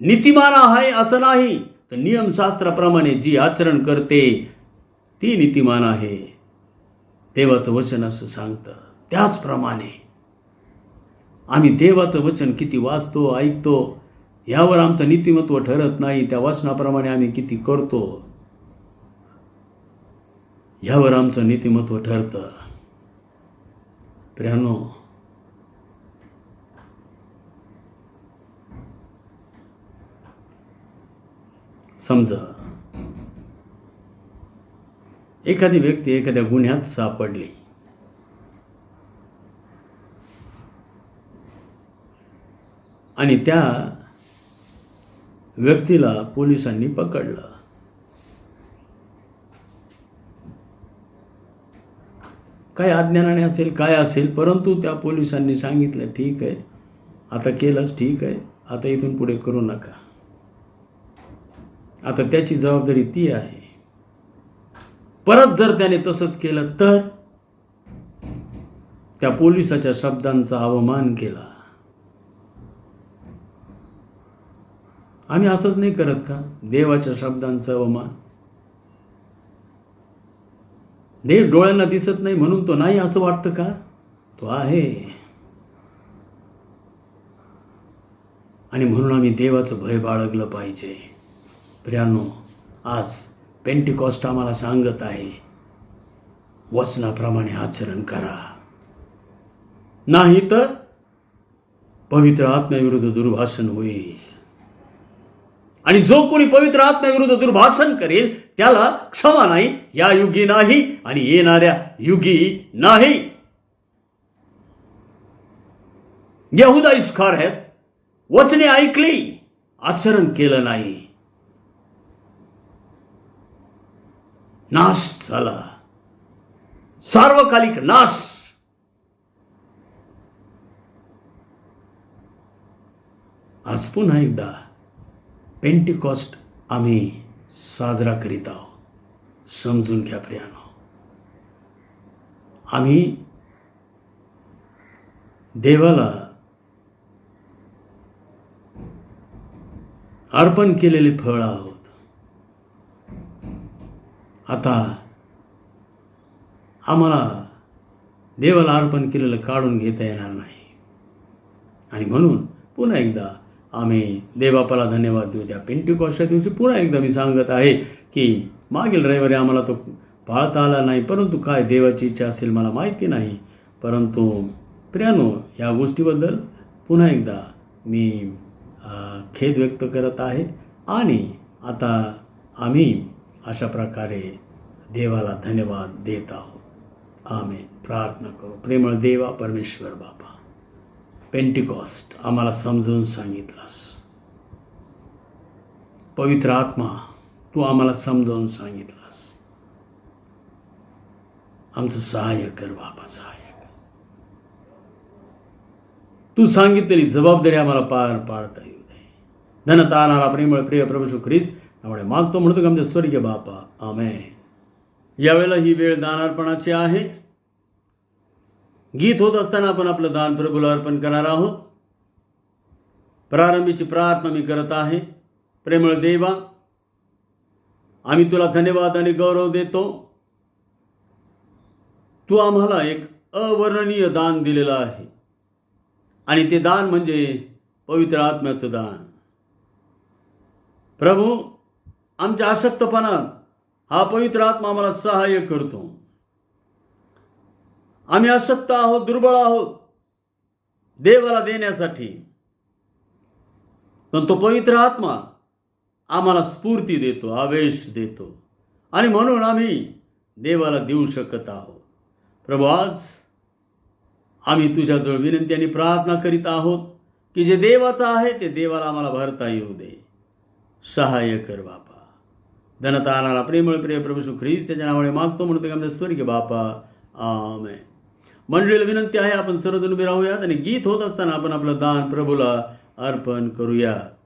नीतिमान आहे असं नाही, तर नियमशास्त्राप्रमाणे जी आचरण करते ती नीतिमान आहे. देवाचं वचन असं सांगतं. त्याचप्रमाणे आम्ही देवाचं वचन किती वाचतो ऐकतो यावर आमचं नीतिमत्व ठरत नाही. त्या वचनाप्रमाणे आम्ही किती करतो यावर आमचं नीतिमत्व ठरतं. प्रियानो, समजा एखादी व्यक्ती एखाद्या गुन्ह्यात सापडली आणि त्या व्यक्तीला पोलिसांनी पकडलं. काय अज्ञानाने असेल काय असेल, परंतु त्या पोलिसांनी सांगितलं ठीक आहे, आता केलंच ठीक आहे, आता इथून पुढे करू नका. आता त्याची जबाबदारी ती आहे. परत जर त्याने तसंच केलं तर त्या पोलिसाच्या शब्दांचा अवमान केला. आम्ही असंच नाही करत का? देवाच्या शब्दांचा अवमान. देव डोळ्यांना दिसत नाही म्हणून तो नाही असं वाटतं का? तो आहे. आणि म्हणून आम्ही देवाचं भय बाळगलं पाहिजे. प्रियानो, आज पेंटिकॉस्ट आम्हाला सांगत आहे वचनाप्रमाणे आचरण करा, नाही तर पवित्र आत्म्याविरुद्ध दुर्भाषण होईल. आणि जो कोणी पवित्र आत्म्याविरुद्ध दुर्भाषण करेल त्याला क्षमा नाही, या युगी नाही आणि येणाऱ्या युगी नाही. यहुदा इस्कारियोत वचने ऐकली, आचरण केलं नाही, नाश झाला, सार्वकालिक नाश. आज पुन्हा एकदा पेंटिकॉस्ट आम्ही साजरा करीत आहोत. समजून घ्या प्रियानो, आम्ही देवाला अर्पण केलेले फळ आहोत. आता आम्हाला देवाला अर्पण केलेलं काढून घेता येणार नाही. आणि म्हणून पुन्हा एकदा आम्ही देवबापाला धन्यवाद देऊ. द्या पेंटिकॉस्टच्या दिवशी पुन्हा एकदा मी सांगत आहे की मागील रविवारी आम्हाला तो पाळता आला नाही, परंतु काय देवाची इच्छा असेल मला माहिती नाही. परंतु प्रियानो, या गोष्टीबद्दल पुन्हा एकदा मी खेद व्यक्त करत आहे. आणि आता आम्ही अशा प्रकारे देवाला धन्यवाद देत आहोत. आमेन. प्रार्थना करू. प्रेमळ देवा परमेश्वर बाबा, पेंटिकॉस्ट आम्हाला समजून सांगितलास. पवित्र आत्मा तू आम्हाला समजावून सांगितलास. आमचं सहाय्य कर बाबा, सहाय्य कर. तू सांगितलेली जबाबदारी आम्हाला पार पाडता येऊ दे. धनता आणणारा प्रेमळ प्रिय प्रभू येशू ख्रिस्त त्यामुळे मागतो म्हणतो की आमच्या स्वर्गीय बापा, आमेन. यावेळेला ही वेळ दानार्पणाची आहे. गीत होत असताना आपण आपलं दान प्रभूला अर्पण करणार आहोत. प्रारंभीची प्रार्थना मी करत आहे. प्रेमळ देवा, आम्ही तुला धन्यवाद आणि गौरव देतो. तू आम्हाला एक अवर्णनीय दान दिलेलं आहे आणि ते दान म्हणजे पवित्र आत्म्याचं दान. प्रभू, आमच्या अशक्तपणात हा पवित्र आत्मा आम्हाला सहाय्य करतो. आम्ही अशक्त आहोत, दुर्बळ आहोत देवाला देण्यासाठी, पण तो पवित्र आत्मा आम्हाला स्फूर्ती देतो, आवेश देतो आणि म्हणून आम्ही देवाला देऊ शकत आहोत. प्रभू, आज आम्ही तुझ्याजवळ विनंती आणि प्रार्थना करीत आहोत. की जे देवाचं आहे ते देवाला आम्हाला भरता येऊ दे. सहाय्य कर बापा. धनता आणणारा प्रेमळ प्रिय प्रभू श्री ख्रिस्त त्याच्या नावाने मागतो म्हणतो की आमच्या स्वर्गीय बापा. आमेन. मंडळीला विनंती आहे आपण सर्वजण उभे राहूयात आणि गीत होत असताना आपण आपलं दान प्रभूला अर्पण करूयात.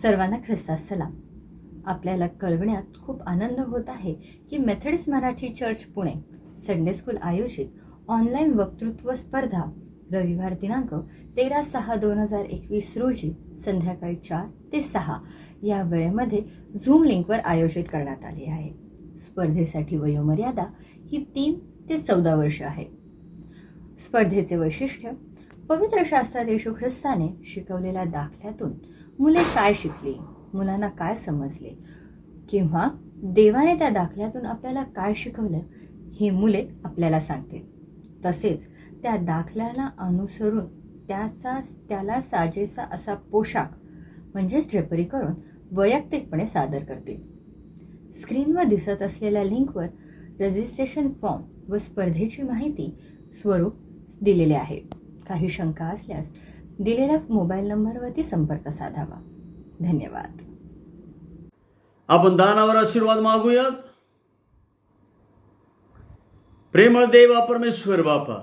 सर्वांना ख्रिस्तात सलाम. आपल्याला कळवण्यात खूप आनंद होत आहे की Methodist Marathi church Pune Sunday school आयोजित ऑनलाईन वक्तृत्व स्पर्धा रविवार दिनांक 13/6/2021 रोजी संध्याकाळी 4 ते 6 या वेळेमध्ये झूम लिंकवर आयोजित करण्यात आली आहे. स्पर्धेसाठी वयोमर्यादा ही 3 ते 14 वर्ष आहे. स्पर्धेचे वैशिष्ट्य: पवित्र शास्त्रात येशू ख्रिस्ताने शिकवलेल्या दाखल्यातून मुले काय शिकली, मुलांना काय समजले, किंवा देवाने त्या दाखल्यातून आपल्याला काय शिकवलं ही मुले आपल्याला सांगतील. तसेच त्या दाखल्याला अनुसरून त्याला साजेसा असा पोशाख म्हणजेच ड्रेपरी करून वैयक्तिकपणे सादर करतील. स्क्रीनवर दिसत असलेल्या लिंकवर रजिस्ट्रेशन फॉर्म व स्पर्धेची माहिती स्वरूप दिलेले आहे. काही शंका असल्यास दिलेल्या मोबाईल नंबरवरती संपर्क साधावा. धन्यवाद. आपण दानावर आशीर्वाद मागूयात. प्रेमळ देवा परमेश्वर बापा,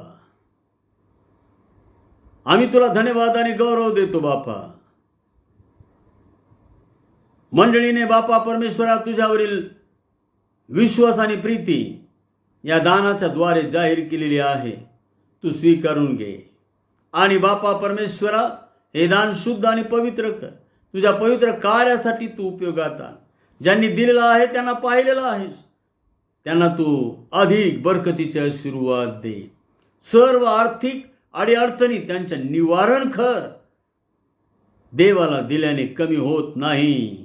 आम्ही तुला धन्यवाद आणि गौरव देतो बापा. मंडळीने बापा परमेश्वरा तुझ्यावरील विश्वास आणि प्रीती या दानाच्या द्वारे जाहीर केलेली आहे. तू स्वीकारून घे आणि बापा परमेश्वरा हे दान शुद्ध आणि पवित्र कर. तुझ्या पवित्र कार्यासाठी तू उपयोगात आण. ज्यांनी दिलेला आहे त्यांना पाहिलेलं आहेस, त्यांना तू अधिक बरकतीची आशीर्वाद दे. सर्व आर्थिक अडीअडचणी त्यांच्या निवारण कर. देवाला दिल्याने कमी होत नाही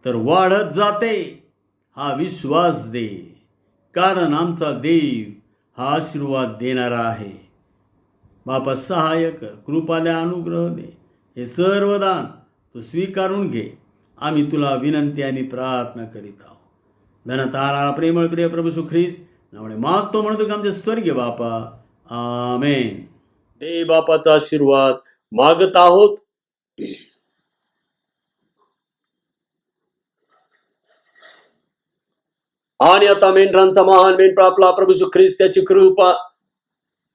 तर वाढत जाते हा विश्वास दे, कारण आमचा देव हा आशीर्वाद देणारा आहे. बापा सहाय्य कर, कृपा द्या, अनुग्रह दे. हे सर्व दान तू स्वीकारून घे. आम्ही तुला विनंती आणि प्रार्थना करीत आहोत. धनतारा प्रेमळ प्रिय प्रभू येशू ख्रिस्त नावाने मागतो म्हणतो की आमचे स्वर्गीय बापा. आमेन. दे बापाचा आशीर्वाद मागत आहोत. आणि आता मेंढरांचा महान मेंढपाळ आपला प्रभू येशू ख्रिस्त त्याची कृपा,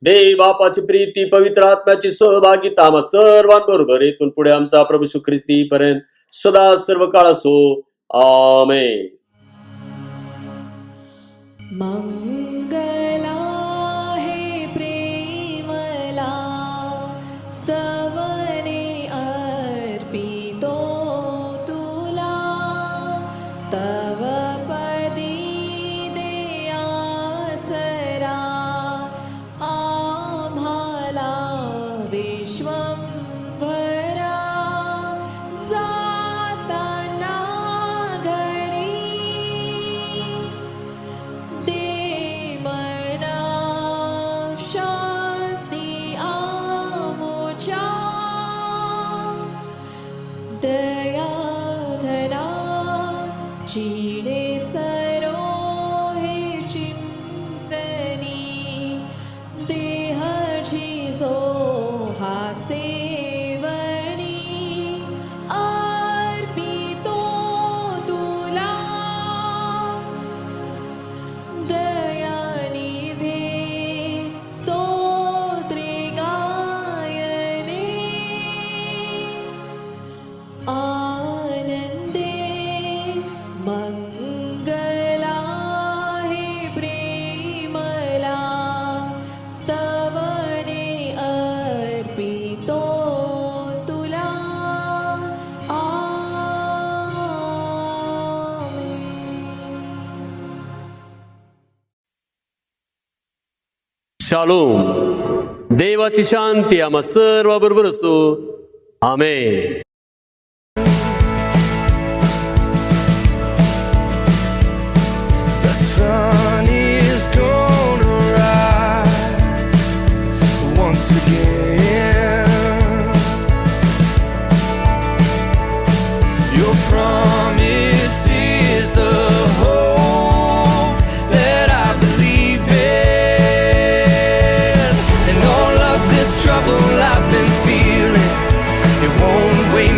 देव बापाची प्रीती, पवित्र आत्म्याची सहभागिता आम्हा सर्वांबरोबर इथून पुढे आमचा प्रभू येशू ख्रिस्ती पर्यंत सदा सर्व काळ असो. आमेन. मंगला हे प्रेमला स्तवने अर्पितो तुला, तव पदी दे आसरा आम्हाला विश्वंभरा. जाताना घरी दे मना शांती आमुच्या, दया घना चिडे सरो हे चिंतनी, देहाची सो हा सेवनी अर्पितो तुला. दयानिधे स्तोत्रे गायने, आनंदे मंगला हे प्रेमला स्तवने अर्पितो तुला. आमेन. शालोम. देवाची शांती आम्हा सर्वांबरोबर असो. आमेन. The sun is gonna rise once again. Your promise is the hope that I believe in. And all of this trouble I've been feeling, it won't wait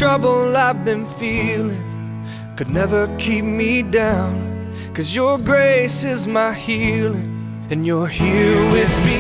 trouble I've been feeling could never keep me down. 'Cause your grace is my healing, and you're here with me